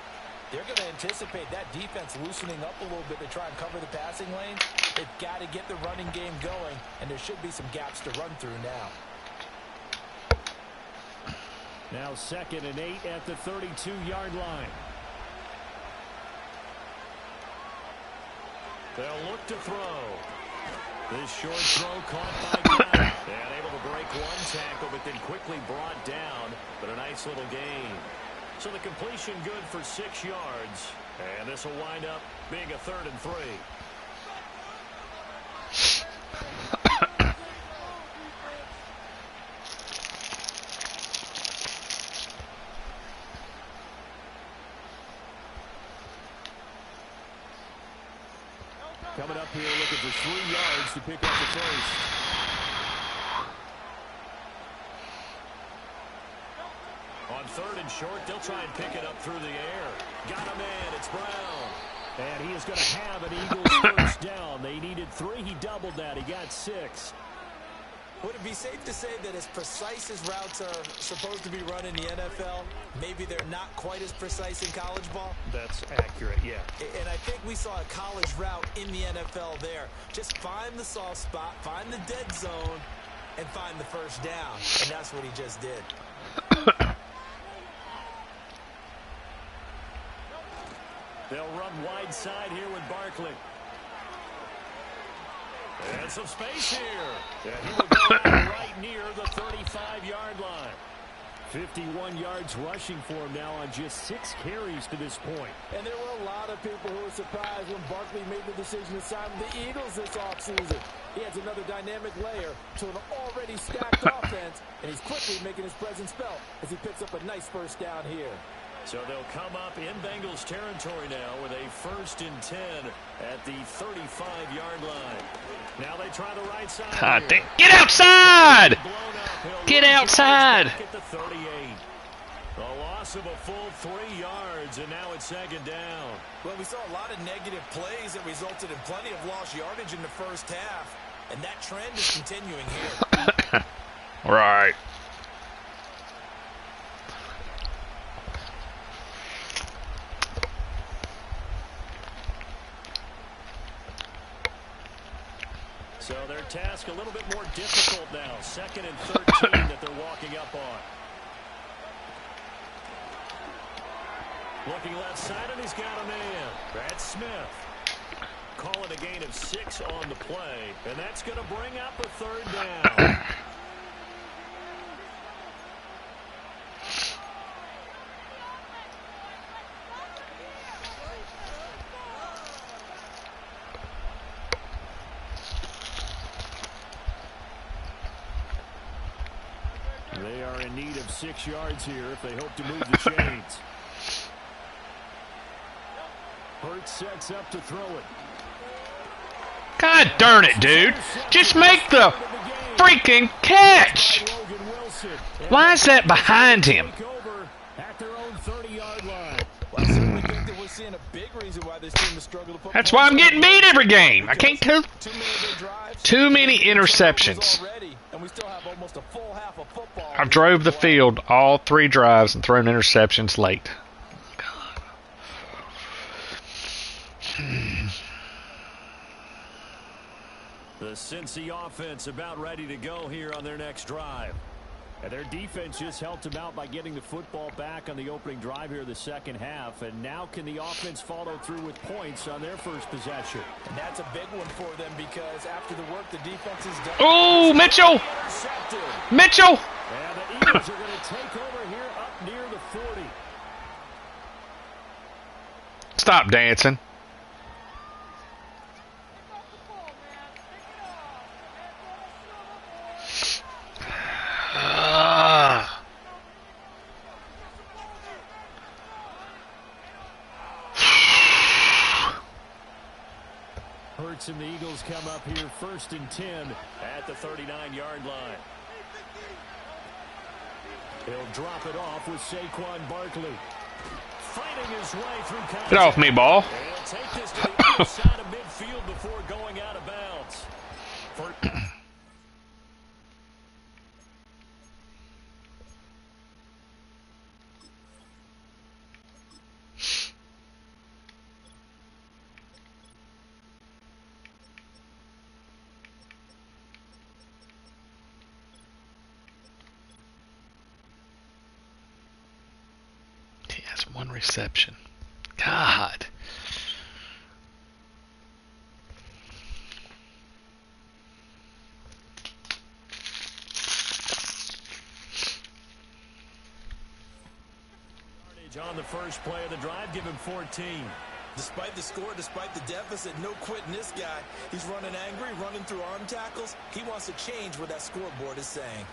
C: they're going to anticipate that defense loosening up a little bit to try and cover the passing lane. They've got to get the running game going, and there should be some gaps to run through now.
A: Now 2nd and 8 at the 32-yard line. They'll look to throw. This short throw caught by Gunn. And able to break one tackle, but then quickly brought down. But a nice little gain. So the completion good for 6 yards. And this will wind up being a 3rd and 3. Coming up here looking for 3 yards to pick up the first. On 3rd and short, they'll try and pick it up through the air. Got him in. It's Brown. And he is going to have an Eagles first down. They needed 3. He doubled that. He got 6.
C: Would it be safe to say that as precise as routes are supposed to be run in the NFL, maybe they're not quite as precise in college ball?
A: That's accurate, yeah.
C: And I think we saw a college route in the NFL there. Just find the soft spot, find the dead zone, and find the first down. And that's what he just did.
A: They'll run wide side here with Barkley. And some space here. And he will go right near the 35-yard line. 51 yards rushing for him now on just 6 carries to this point.
D: And there were a lot of people who were surprised when Barkley made the decision to sign with the Eagles this offseason. He adds another dynamic layer to an already stacked offense, and he's quickly making his presence felt as he picks up a nice first down here.
A: So they'll come up in Bengals territory now with a 1st and 10 at the 35-yard line. Now they try the right side.
B: Get outside! Get outside!
A: At the 38. A loss of a full 3 yards, and now it's 2nd down.
C: Well, we saw a lot of negative plays that resulted in plenty of lost yardage in the first half, and that trend is continuing here.
B: Right.
A: So their task a little bit more difficult now. 2nd and 13 that they're walking up on. Looking left side, and he's got a man. Brad Smith. Calling a gain of 6 on the play. And that's going to bring up a 3rd down. They are in need of 6 yards here if they hope to move the chains. Hurts sets up to throw it.
B: God darn it, dude. Just make the freaking catch. Why is that behind him? That's why I'm getting beat every game. I can't do too many interceptions. I've drove the field all 3 drives and thrown interceptions late.
A: The Cincy offense about ready to go here on their next drive. And their defense just helped them out by getting the football back on the opening drive here the second half. And now can the offense follow through with points on their first possession?
C: And that's a big one for them because after the work the defense has done.
B: Oh, Mitchell! Mitchell!
A: And the Eagles are going to take over here up near the 40.
B: Stop dancing.
A: Hurts and the Eagles come up here 1st and 10 at the 39-yard line. He'll drop it off with Saquon Barkley. Fighting his way through contact.
B: Get off me, ball.
A: He'll take this to the other side of midfield before going out of bounds.
B: He has 1 reception. God.
A: On the first play of the drive, give him 14.
C: Despite the score, despite the deficit, no quitting this guy. He's running angry, running through arm tackles. He wants to change what that scoreboard is saying.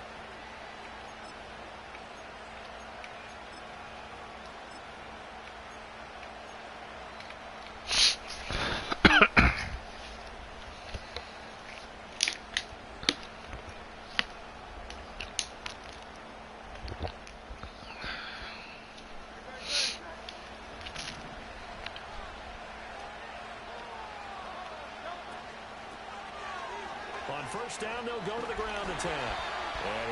A: On first down, they'll go to the ground attack.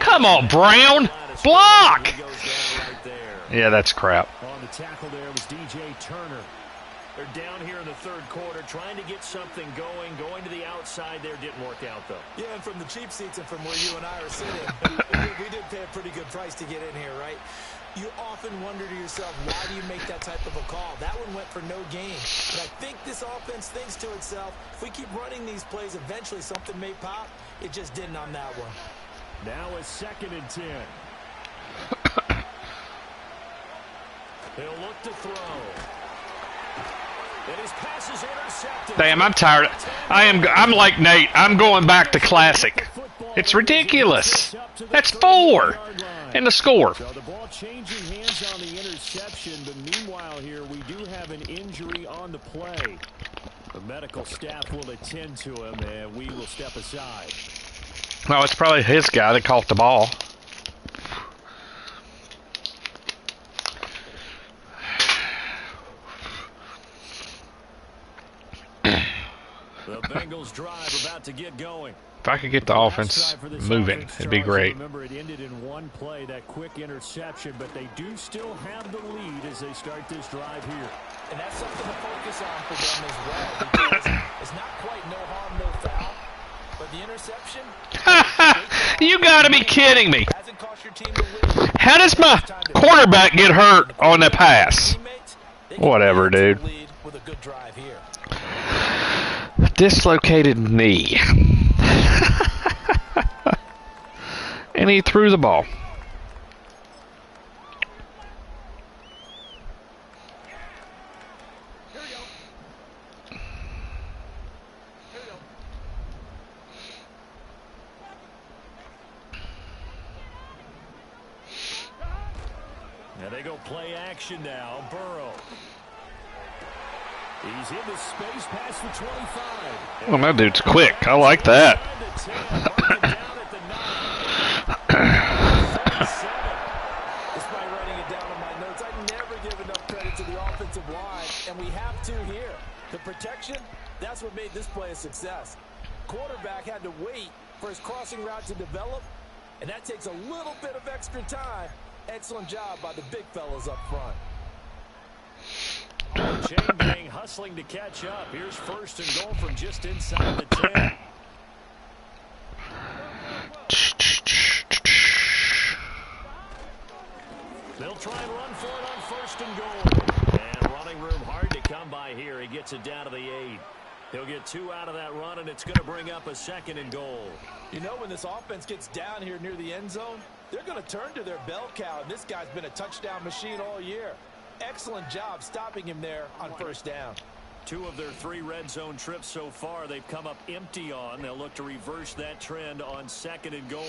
B: Come on, Brown. Block. Yeah, that's crap.
A: On the tackle there was DJ Turner. They're down here in the third quarter, trying to get something going. Going to the outside there didn't work out, though.
C: Yeah, and from the cheap seats and from where you and I are sitting, we did pay a pretty good price to get in here, right? You often wonder to yourself, why do you make that type of a call? That one went for no gain. But I think this offense thinks to itself, if we keep running these plays, eventually something may pop. It just didn't on that one.
A: Now a 2nd and 10. They'll look to throw. And his pass is intercepted.
B: Damn, I'm tired. I'm like Nate. I'm going back to classic. It's ridiculous. That's 4 in the score.
A: So the ball changing hands on the interception, but meanwhile here we do have an injury on the play. The medical staff will attend to him, and we will step aside.
B: Well, it's probably his guy that caught the ball.
A: The Bengals drive about to get going.
B: If I could get the offense moving, it'd be great.
A: Remember, it ended in one play, that quick interception, but they do still have the lead as they start this drive here.
C: And that's something to focus on for them as well, because it's not quite no harm, no foul, but the interception...
B: You gotta be kidding me. How does my quarterback get hurt on the pass? Whatever, dude. Dislocated knee. And he threw the ball.
A: Now they go play action now. Burrow. He's into space past the 25.
B: Well, that dude's quick. I like that.
C: Despite writing it down on my notes, I never give enough credit to the offensive line, and we have to here. The protection, that's what made this play a success. Quarterback had to wait for his crossing route to develop, and that takes a little bit of extra time. Excellent job by the big fellas up front.
A: Chain gang hustling to catch up. Here's first and goal from just inside the 10. They'll try and run for it on first and goal. And running room hard to come by here. He gets it down to the 8. He'll get 2 out of that run, and it's going to bring up a 2nd and goal.
C: You know, when this offense gets down here near the end zone, they're going to turn to their bell cow, and this guy's been a touchdown machine all year. Excellent job stopping him there on first down.
A: 2 of their 3 red zone trips so far they've come up empty on. They'll look to reverse that trend on 2nd and goal.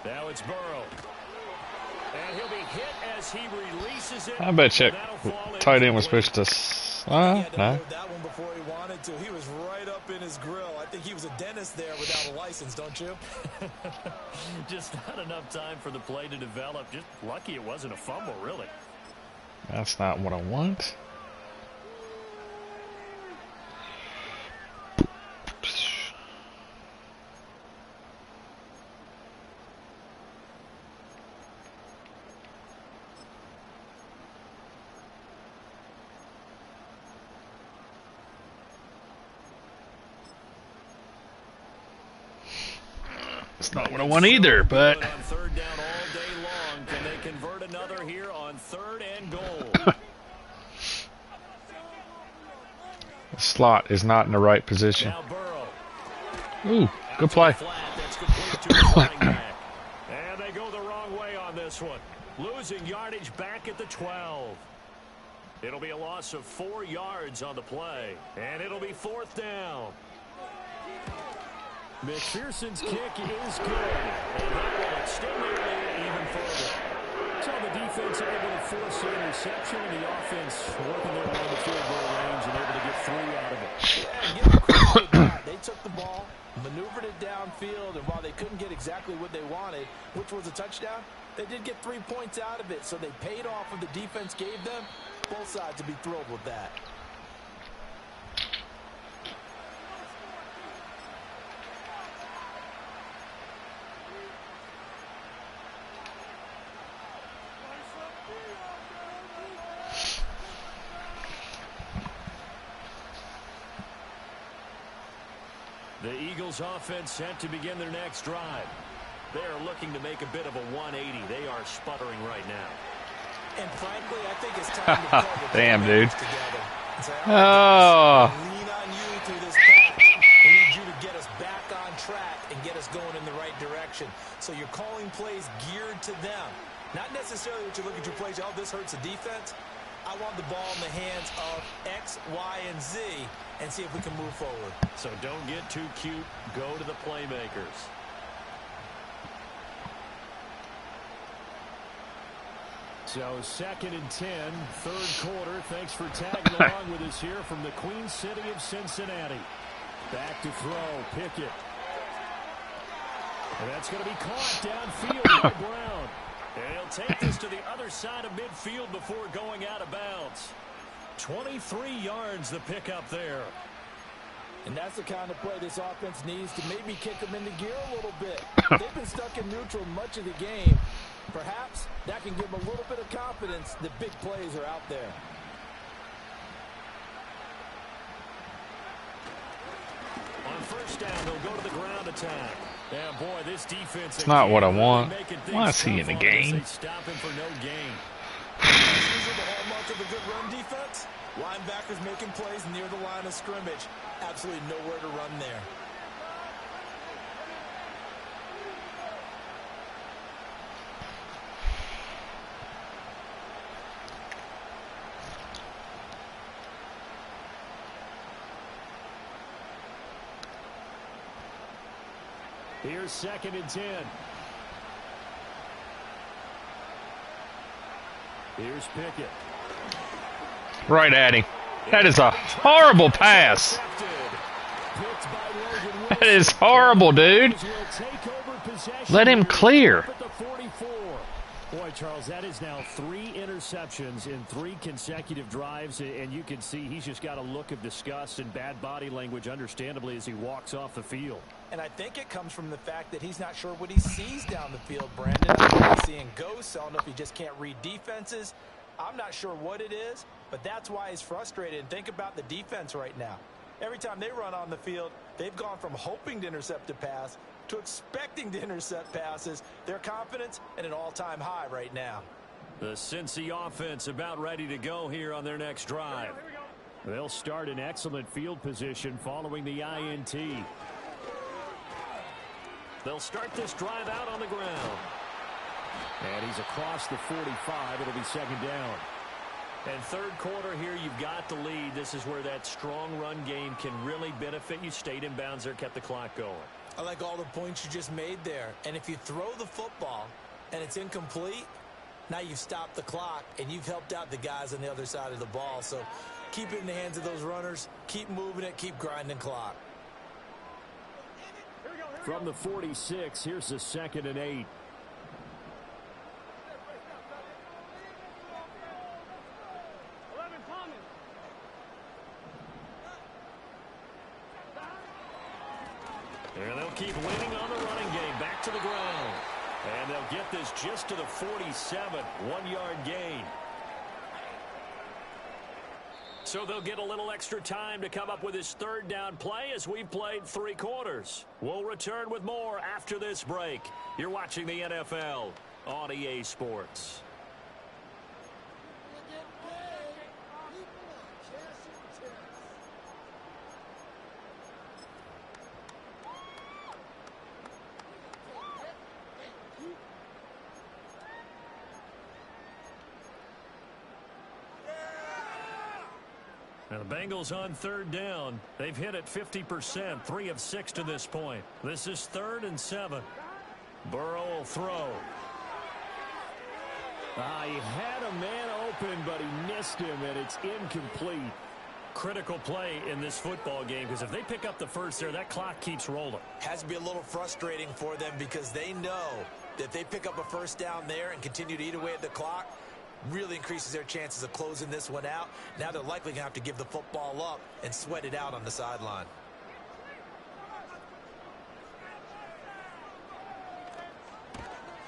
A: Now it's Burrow. And he'll be hit as he releases it.
B: I bet you tight end was supposed to... no.
C: That one before he wanted to. He was right up in his grill. I think he was a dentist there without a license, don't you?
A: Just not enough time for the play to develop. Just lucky it wasn't a fumble, really.
B: That's not what I want. It's not what I want either, but...
A: On third down all day long. Can they convert another here on 3rd and goal?
B: The slot is not in the right position.
A: Now Burrow.
B: Ooh, good play.
A: That's complete to the running back. And they go the wrong way on this one. Losing yardage back at the 12. It'll be a loss of 4 yards on the play. And it'll be 4th down. McPherson's kick is good. And that will extend their lead even further. So the defense able to force the interception, and the offense working their way in the field goal range and able to get 3 out of it.
C: Yeah, and give them credit for that. They took the ball, maneuvered it downfield, and while they couldn't get exactly what they wanted, which was a touchdown, they did get 3 points out of it, so they paid off what the defense gave them. Both sides would be thrilled with that.
A: The Eagles offense set to begin their next drive. They are looking to make a bit of a 180. They are sputtering right now.
C: And frankly, I think it's time to pull the
B: damn, dude.
C: Together and say,
B: Oh.
C: lean on you through this patch. We need you to get us back on track and get us going in the right direction. So you're calling plays geared to them. Not necessarily what you look at your plays, oh, this hurts the defense. I want the ball in the hands of X, Y, and Z and see if we can move forward.
A: So don't get too cute. Go to the playmakers. So 2nd and 10, third quarter. Thanks for tagging along with us here from the Queen City of Cincinnati. Back to throw, Pickett. And that's going to be caught downfield by Brown. And he'll take this to the other side of midfield before going out of bounds. 23 yards the pickup there.
D: And that's the kind of play this offense needs to maybe kick them into gear a little bit. They've been stuck in neutral much of the game. Perhaps that can give them a little bit of confidence that big plays are out there.
A: On first down, they'll go to the ground attack. Yeah, boy, this defense.
B: It's not what I want. Why is he in the game?
A: Stop him for no gain.
C: These are the hallmark of a good run defense. Linebackers making plays near the line of scrimmage. Absolutely nowhere to run there.
A: Here's 2nd and 10. Here's Pickett.
B: Right at him. That is a horrible pass. That is horrible, dude. Let him clear.
A: Boy, Charles, that is now 3 interceptions in 3 consecutive drives, and you can see he's just got a look of disgust and bad body language, understandably, as he walks off the field.
C: And I think it comes from the fact that he's not sure what he sees down the field, Brandon. I don't know if he's seeing ghosts. I don't know if he just can't read defenses. I'm not sure what it is, but that's why he's frustrated. And think about the defense right now. Every time they run on the field, they've gone from hoping to intercept a pass to expecting to intercept passes. Their confidence at an all-time high right now.
A: The Cincy offense about ready to go here on their next drive. They'll start in excellent field position following the INT. They'll start this drive out on the ground. And he's across the 45. It'll be 2nd down. And third quarter here, you've got the lead. This is where that strong run game can really benefit you. Stayed in bounds there, kept the clock going.
C: I like all the points you just made there. And if you throw the football and it's incomplete, now you've stopped the clock and you've helped out the guys on the other side of the ball. So keep it in the hands of those runners. Keep moving it. Keep grinding clock.
A: From the 46, here's the 2nd and 8. And they'll keep leaning on the running game. Back to the ground. And they'll get this just to the 47. 1-yard gain. So they'll get a little extra time to come up with his 3rd down play as we've played 3 quarters. We'll return with more after this break. You're watching the NFL on EA Sports. Now the Bengals on 3rd down. They've hit it 50%, 3 of 6 to this point. This is 3rd and 7. Burrow will throw. He had a man open, but he missed him, and it's incomplete. Critical play in this football game, because if they pick up the first there, that clock keeps rolling.
C: Has to be a little frustrating for them because they know that if they pick up a first down there and continue to eat away at the clock, really increases their chances of closing this one out. Now they're likely going to have to give the football up and sweat it out on the sideline.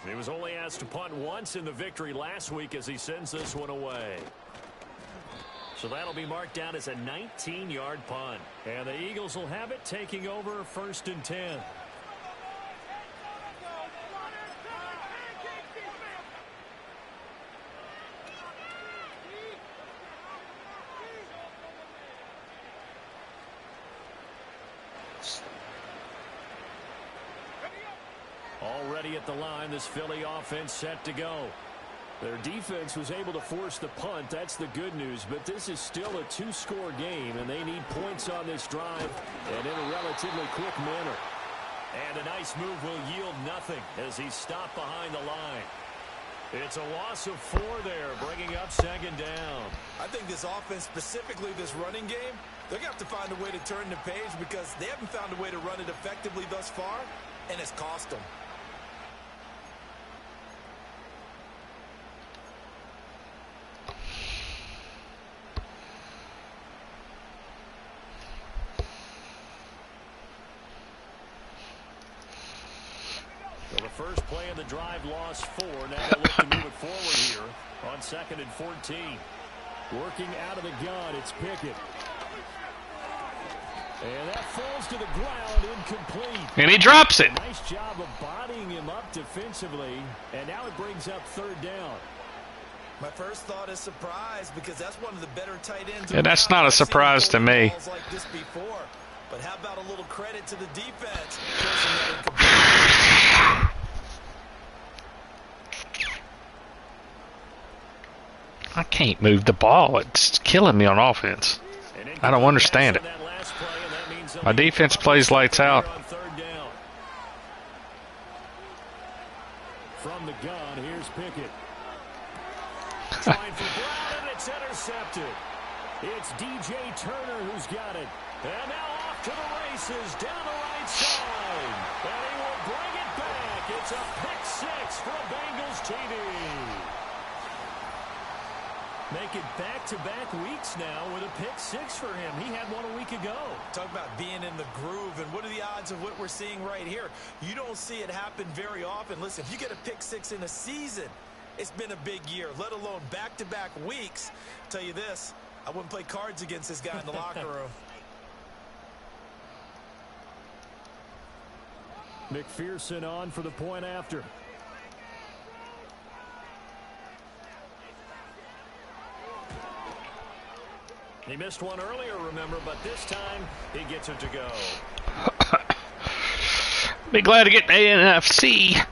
A: He was only asked to punt once in the victory last week as he sends this one away. So that'll be marked down as a 19-yard punt. And the Eagles will have it, taking over 1st and 10. Already at the line, this Philly offense set to go. Their defense was able to force the punt. That's the good news. But this is still a 2-score game, and they need points on this drive and in a relatively quick manner. And a nice move will yield nothing as he's stopped behind the line. It's a loss of 4 there, bringing up 2nd down.
C: I think this offense, specifically this running game, they're going to have to find a way to turn the page because they haven't found a way to run it effectively thus far, and it's cost them.
A: So the first play of the drive lost 4. Now they look to move it forward here on 2nd and 14. Working out of the gun, it's Pickett. And that falls to the ground, incomplete.
B: And he drops it.
A: Nice job of bodying him up defensively. And now it brings up 3rd down.
C: My first thought is surprise because that's one of the better tight ends.
B: Yeah, that's not a surprise to me.
C: Like this before. But how about a little credit to the defense?
B: I can't move the ball. It's killing me on offense. I don't understand it. My defense plays lights out.
A: From the gun, here's Pickett. Trying for Brown, and it's intercepted. It's DJ Turner who's got it. And now off to the races down the right side. And he will bring it back. It's a pick 6 for a Bengals TD. Make it back-to-back weeks now with a pick 6 for him. He had one a week ago.
C: Talk about being in the groove, and what are the odds of what we're seeing right here? You don't see it happen very often. Listen, if you get a pick 6 in a season, it's been a big year, let alone back-to-back weeks. Tell you this, I wouldn't play cards against this guy in the locker room.
A: McPherson on for the point after. He missed one earlier, remember, but this time he gets it to go.
B: Be glad to get the NFC.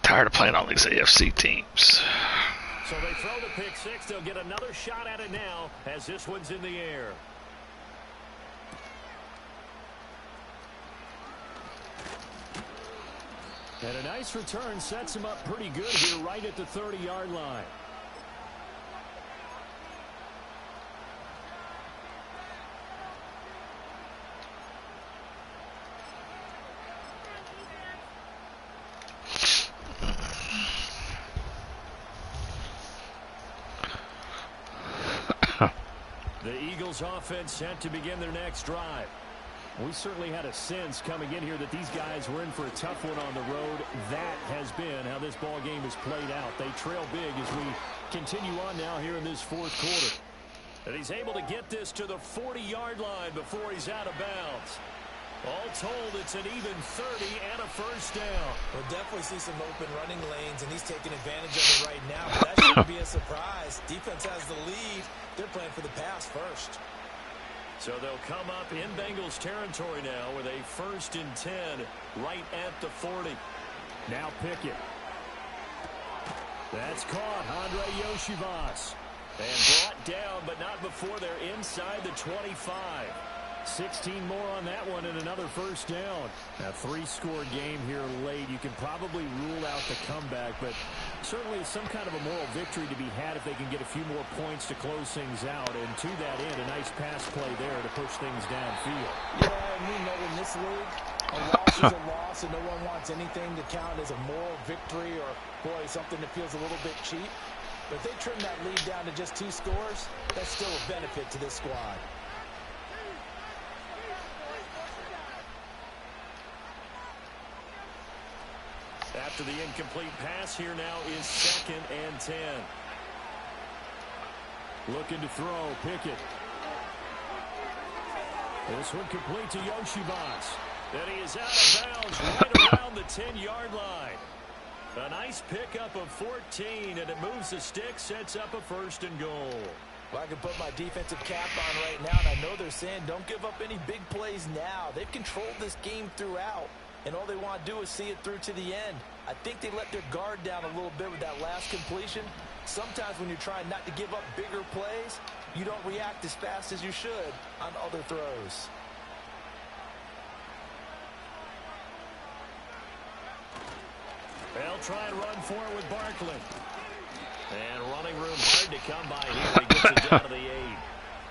B: Tired of playing all these AFC teams.
A: So they throw the pick 6. They'll get another shot at it now as this one's in the air. And a nice return sets him up pretty good here right at the 30-yard line. The Eagles offense set to begin their next drive. We certainly had a sense coming in here that these guys were in for a tough one on the road. That has been how this ball game has played out. They trail big as we continue on now here in this 4th quarter. And he's able to get this to the 40-yard line before he's out of bounds. All told, it's an even 30 and a first down.
C: We'll definitely see some open running lanes, and he's taking advantage of it right now. But that shouldn't be a surprise. Defense has the lead. They're playing for the pass first.
A: So they'll come up in Bengals territory now with a 1st and 10 right at the 40. Now Pickett. That's caught. Andre Yoshivas. And brought down, but not before they're inside the 25. 16 more on that one and another first down. A 3-score game here late. You can probably rule out the comeback, but certainly some kind of a moral victory to be had if they can get a few more points to close things out. And to that end, a nice pass play there to push things downfield.
C: Yeah, and we know in this league, a loss is a loss, and no one wants anything to count as a moral victory or, boy, something that feels a little bit cheap. But if they trim that lead down to just 2 scores, that's still a benefit to this squad.
A: After the incomplete pass, here now is 2nd and 10. Looking to throw. Pickett. This one complete to Yoshibas. And he is out of bounds right around the 10-yard line. A nice pickup of 14, and it moves the stick, sets up a 1st and goal.
C: Well, I can put my defensive cap on right now, and I know they're saying don't give up any big plays now. They've controlled this game throughout, and all they want to do is see it through to the end. I think they let their guard down a little bit with that last completion. Sometimes when you're trying not to give up bigger plays, you don't react as fast as you should on other throws.
A: They'll try and run for it with Barkley. And running room hard to come by here. He gets it down to the 8.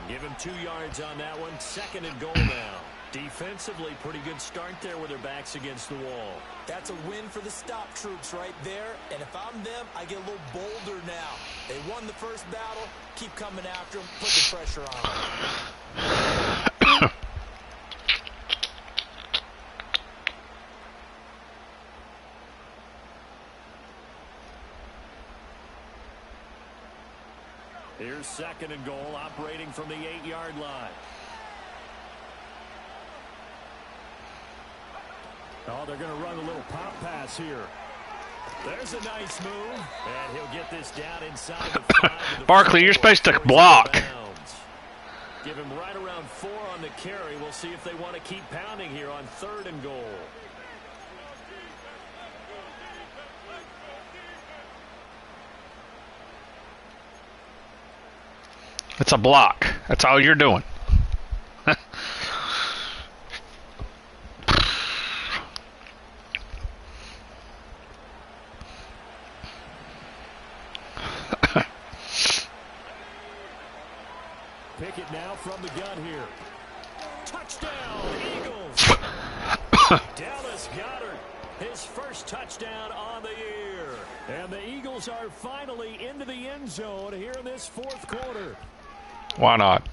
A: Give him 2 yards on that one. 2nd and goal now. Defensively, pretty good start there with their backs against the wall.
C: That's a win for the stop troops right there. And if I'm them, I get a little bolder now. They won the first battle. Keep coming after them. Put the pressure on them.
A: Here's 2nd and goal, operating from the 8-yard line. Oh, they're going to run a little pop pass here. There's a nice move, and he'll get this down inside the 5.
B: Barkley, you're supposed to block.
A: Give him right around 4 on the carry. We'll see if they want to keep pounding here on 3rd and goal.
B: It's a block. That's all you're doing.
A: Pickett now from the gun here. Touchdown, Eagles. Dallas Goedert, his first touchdown on the year. And the Eagles are finally into the end zone here in this 4th quarter.
B: Why not?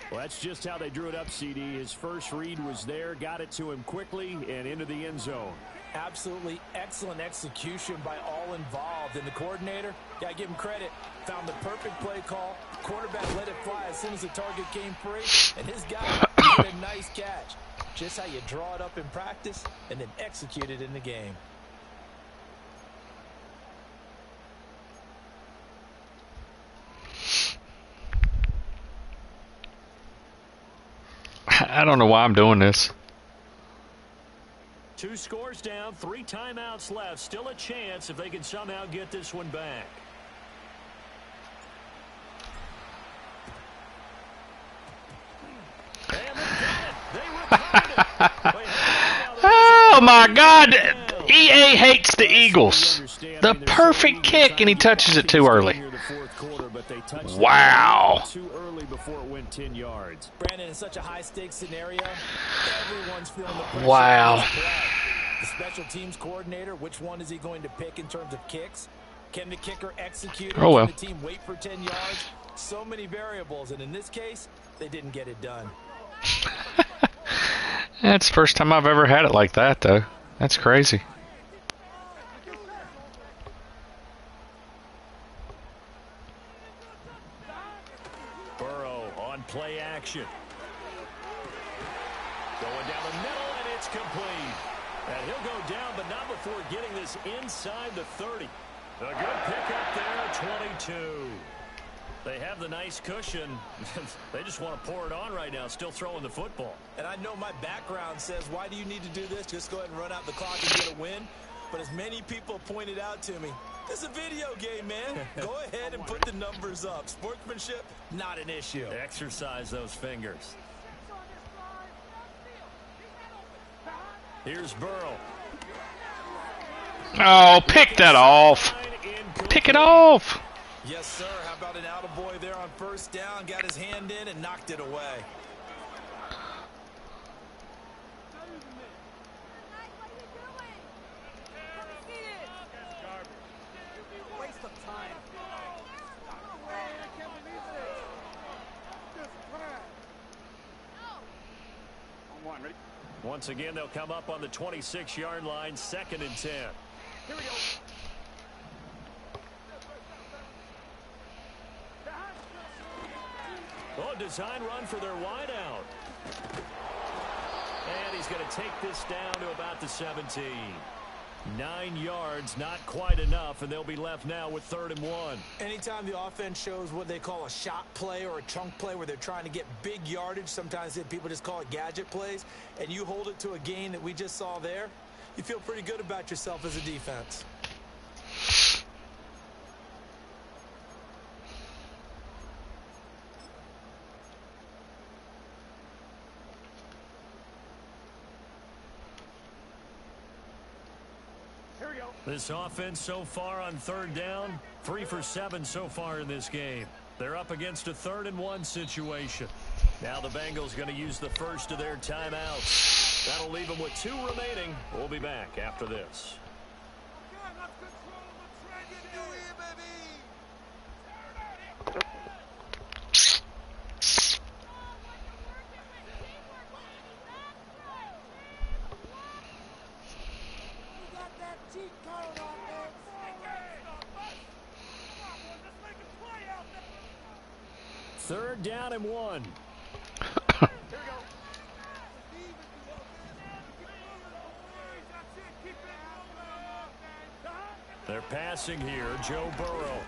A: Well, that's just how they drew it up, CD. His first read was there, got it to him quickly, and into the end zone.
C: Absolutely excellent execution by all involved. And the coordinator, got to give him credit, found the perfect play call. Quarterback let it fly as soon as the target came free. And his guy did a nice catch. Just how you draw it up in practice and then execute it in the game.
B: I don't know why I'm doing this.
A: 2 scores down, 3 timeouts left. Still a chance if they can somehow get this one back. And they got it.
B: Oh my God! EA hates the Eagles. The perfect kick, and he touches it too early. Wow.
A: Too early before it went 10 yards.
C: Brandon, in such a high-stakes scenario, everyone's feeling the pressure.
B: Wow.
C: The special teams coordinator, which one is he going to pick in terms of kicks? Can the kicker execute?
B: Oh, well.
C: Can the team wait for 10 yards? So many variables, and in this case, they didn't get it done.
B: That's the first time I've ever had it like that, though. That's crazy.
A: Burrow on play action. Going down the middle, and it's complete. And he'll go down, but not before getting this inside the 30. A good pickup there, 22. They have the nice cushion. They just want to pour it on right now, still throwing the football.
C: And I know my background says, why do you need to do this? Just go ahead and run out the clock and get a win. But as many people pointed out to me, this is a video game, man. Go ahead and put the numbers up. Sportsmanship, not an issue.
A: Exercise those fingers. Here's Burrow.
B: Oh, pick that off. Pick it off.
C: Yes, sir. How about an attaboy there on 1st down? Got his hand in and knocked it away.
D: Waste of time. On 1, ready?
A: Once again, they'll come up on the 26-yard line, 2nd and 10.
D: Here we go.
A: Oh, design run for their wideout. And he's going to take this down to about the 17. 9 yards, not quite enough, and they'll be left now with 3rd and 1.
C: Anytime the offense shows what they call a shot play or a chunk play where they're trying to get big yardage, sometimes people just call it gadget plays, and you hold it to a gain that we just saw there, you feel pretty good about yourself as a defense.
A: This offense so far on 3rd down, 3 for 7 so far in this game. They're up against a 3rd and 1 situation. Now the Bengals going to use the first of their timeouts. That'll leave them with 2 remaining. We'll be back after this. Third down and 1. They're passing here. Joe Burrow.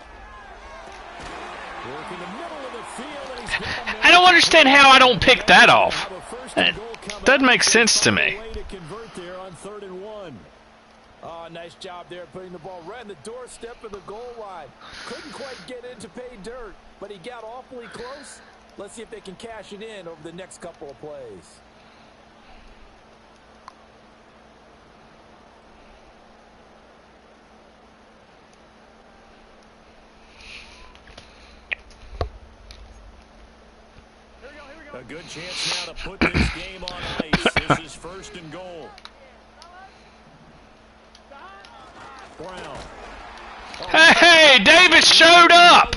A: Working the middle of the field. And he's
B: I don't understand how I don't pick that off. It doesn't make sense to me.
C: Oh, nice job there putting the ball right on the doorstep of the goal line. Couldn't quite get in to pay dirt, but he got awfully close. Let's see if they can cash it in over the next couple of plays.
A: A good chance now to put this game on ice. This is 1st and goal. Brown.
B: Hey, Davis showed up.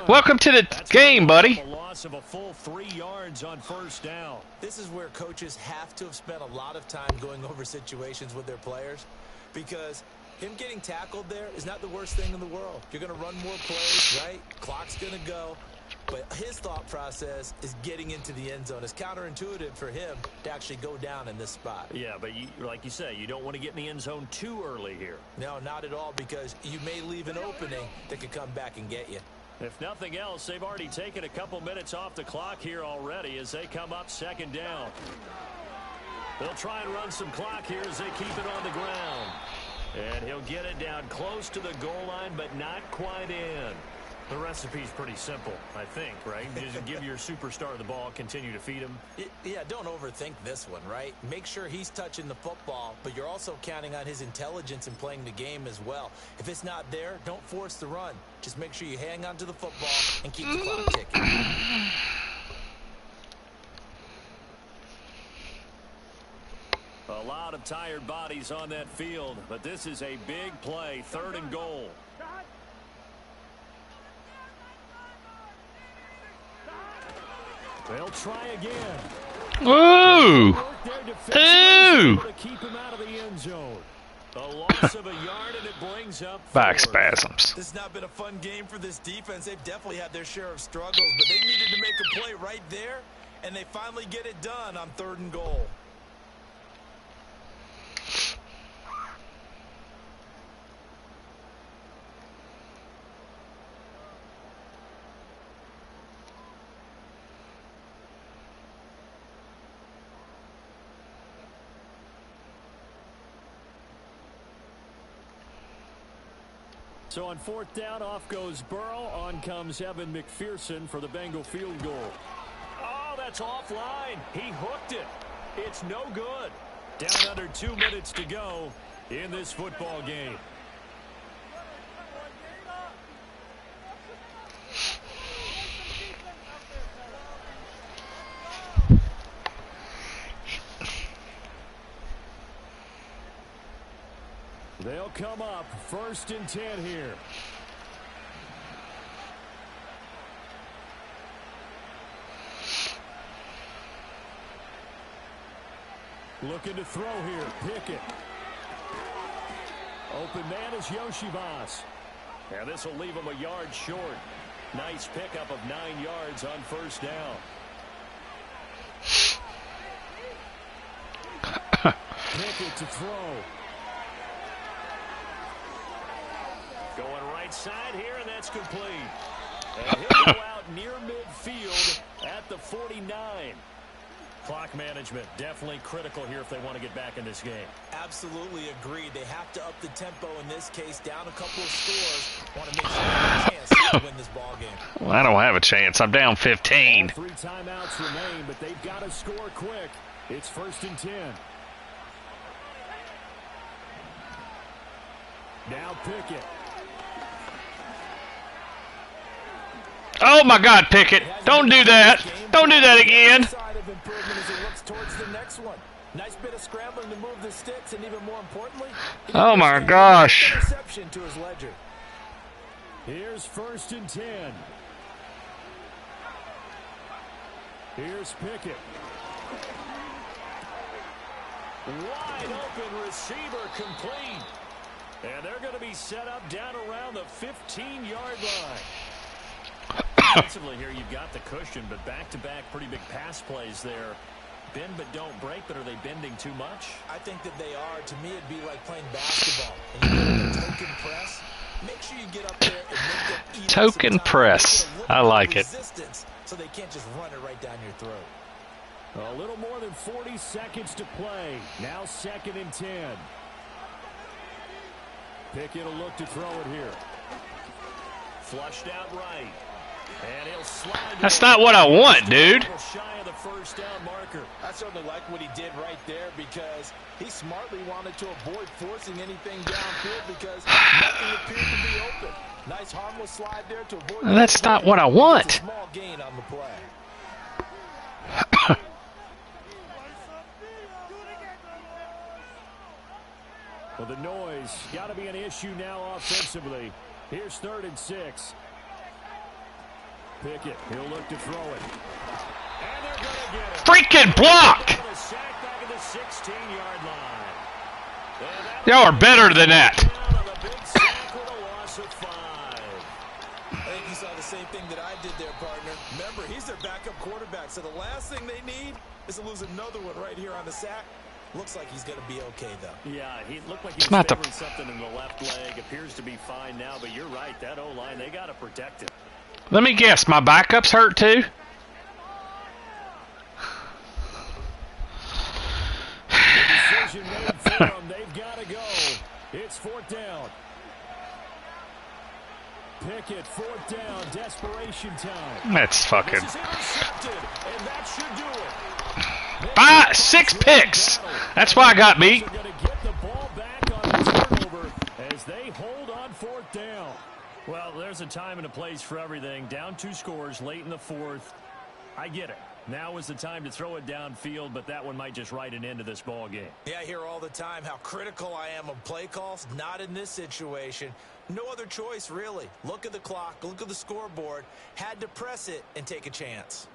B: Welcome to the game, buddy.
A: A loss of a full 3 yards on 1st down.
C: This is where coaches have to have spent a lot of time going over situations with their players, because him getting tackled there is not the worst thing in the world. You're going to run more plays, right? Clock's going to go. But his thought process is getting into the end zone. It's counterintuitive for him to actually go down in this spot.
A: Yeah, but like you say, you don't want to get in the end zone too early here.
C: No, not at all, because you may leave an opening that could come back and get you.
A: If nothing else, they've already taken a couple minutes off the clock here already as they come up 2nd down. They'll try and run some clock here as they keep it on the ground. And he'll get it down close to the goal line, but not quite in. The recipe's pretty simple, I think, right? Just give your superstar the ball, continue to feed him.
C: Yeah, don't overthink this one, right? Make sure he's touching the football, but you're also counting on his intelligence in playing the game as well. If it's not there, don't force the run. Just make sure you hang on to the football and keep the clock ticking.
A: A lot of tired bodies on that field, but this is a big play, 3rd and goal. They'll try again.
B: Ooh! Ooh!
A: Keep him out of the end zone. A loss of a yard, and it brings up
B: back spasms.
C: This has not been a fun game for this defense. They've definitely had their share of struggles, but they needed to make a play right there, and they finally get it done on 3rd and goal.
A: So on 4th down, off goes Burrow. On comes Evan McPherson for the Bengal field goal. Oh, that's offline. He hooked it. It's no good. Down under 2 minutes to go in this football game. They'll come up 1st and 10 here. Looking to throw here. Pickett. Open man is Yoshivas. And this will leave him a yard short. Nice pickup of 9 yards on first down. Pickett to throw. Going right side here, and that's complete. And he'll go out near midfield at the 49. Clock management definitely critical here if they want to get back in this game.
C: Absolutely agreed. They have to up the tempo in this case, down a couple of scores. Want to make sure they have a chance to win this ball game.
B: Well, I don't have a chance. I'm down 15.
A: All 3 timeouts remain, but they've got to score quick. It's 1st and 10. Now Pickett.
B: Oh, my God, Pickett. Don't do that. Don't do that again.
C: Nice bit of scrambling to move the sticks, and even more importantly,
B: oh my gosh.
C: To his ledger.
A: Here's 1st and 10. Here's Pickett. Wide open receiver complete. And they're going to be set up down around the 15-yard line. Defensively here, you've got the cushion, but back-to-back pretty big pass plays there. Bend but don't break, but are they bending too much?
C: I think that they are. To me, it'd be like playing basketball. And you get a token press. Make sure you get up there and make them eat
B: token press. I like it.
C: So they can't just run it right down your throat.
A: A little more than 40 seconds to play. Now 2nd and 10. Pickett will look to throw it here. Flushed out right. And he'll slide.
B: That's not what I want, dude.
A: Shy of the first down marker.
C: I certainly like what he did right there because he smartly wanted to avoid forcing anything downfield because nothing appeared to be open. Nice harmless slide there to avoid.
B: That's not what I want.
C: Small gain on the play.
A: Well, the noise got to be an issue now offensively. Here's 3rd and 6. Pickett, he'll look to throw it. And they're going to get it.
B: Freaking block!
A: Sack back at the 16-yard line.
B: Y'all are better than that.
C: I think you saw the same thing that I did there, partner. Remember, he's their backup quarterback, so the last thing they need is to lose another one right here on the sack. Looks like he's going to be okay, though.
A: Yeah, he looked like he was favoring something in the left leg. Appears to be fine now, but you're right. That O-line, they got to protect it.
B: Let me guess. My backups hurt, too?
A: The decision made for them. They've got to go. It's 4th down. Pickett, 4th down. Desperation time.
B: That's fucking...
A: This is intercepted, and that should do it.
B: 6 picks. That's why I got beat.
A: Going to get the ball back on the turnover as they hold on 4th down. Well, there's a time and a place for everything. Down 2 scores late in the 4th. I get it. Now is the time to throw it downfield, but that one might just write an end to this ball game.
C: Yeah, I hear all the time how critical I am of play calls. Not in this situation. No other choice, really. Look at the clock. Look at the scoreboard. Had to press it and take a chance.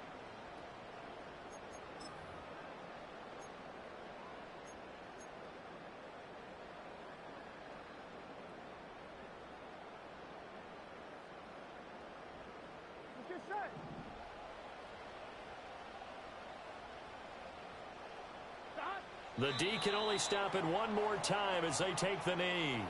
A: The D can only stop it one more time as they take the knee.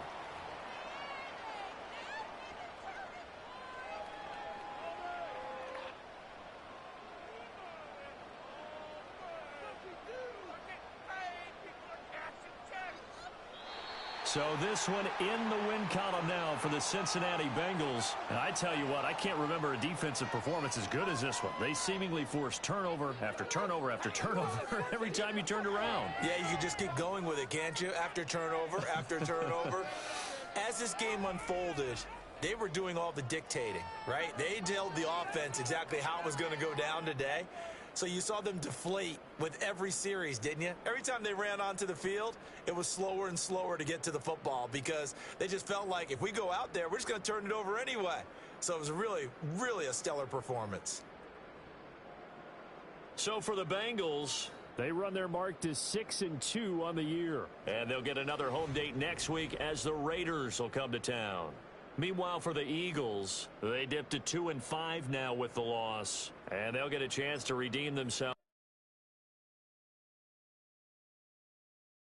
A: So this one in the win column now for the Cincinnati Bengals. And I tell you what, I can't remember a defensive performance as good as this one. They seemingly forced turnover after turnover after turnover every time you turned around.
C: Yeah, you can just keep going with it, can't you? After turnover, after turnover. As this game unfolded, they were doing all the dictating, right? They told the offense exactly how it was going to go down today. So you saw them deflate with every series, didn't you? Every time they ran onto the field, it was slower and slower to get to the football because they just felt like if we go out there, we're just going to turn it over anyway. So it was really, really a stellar performance.
A: So for the Bengals, they run their mark to 6-2 on the year. And they'll get another home date next week as the Raiders will come to town. Meanwhile, for the Eagles, they dipped to 2-5 now with the loss, and they'll get a chance to redeem themselves.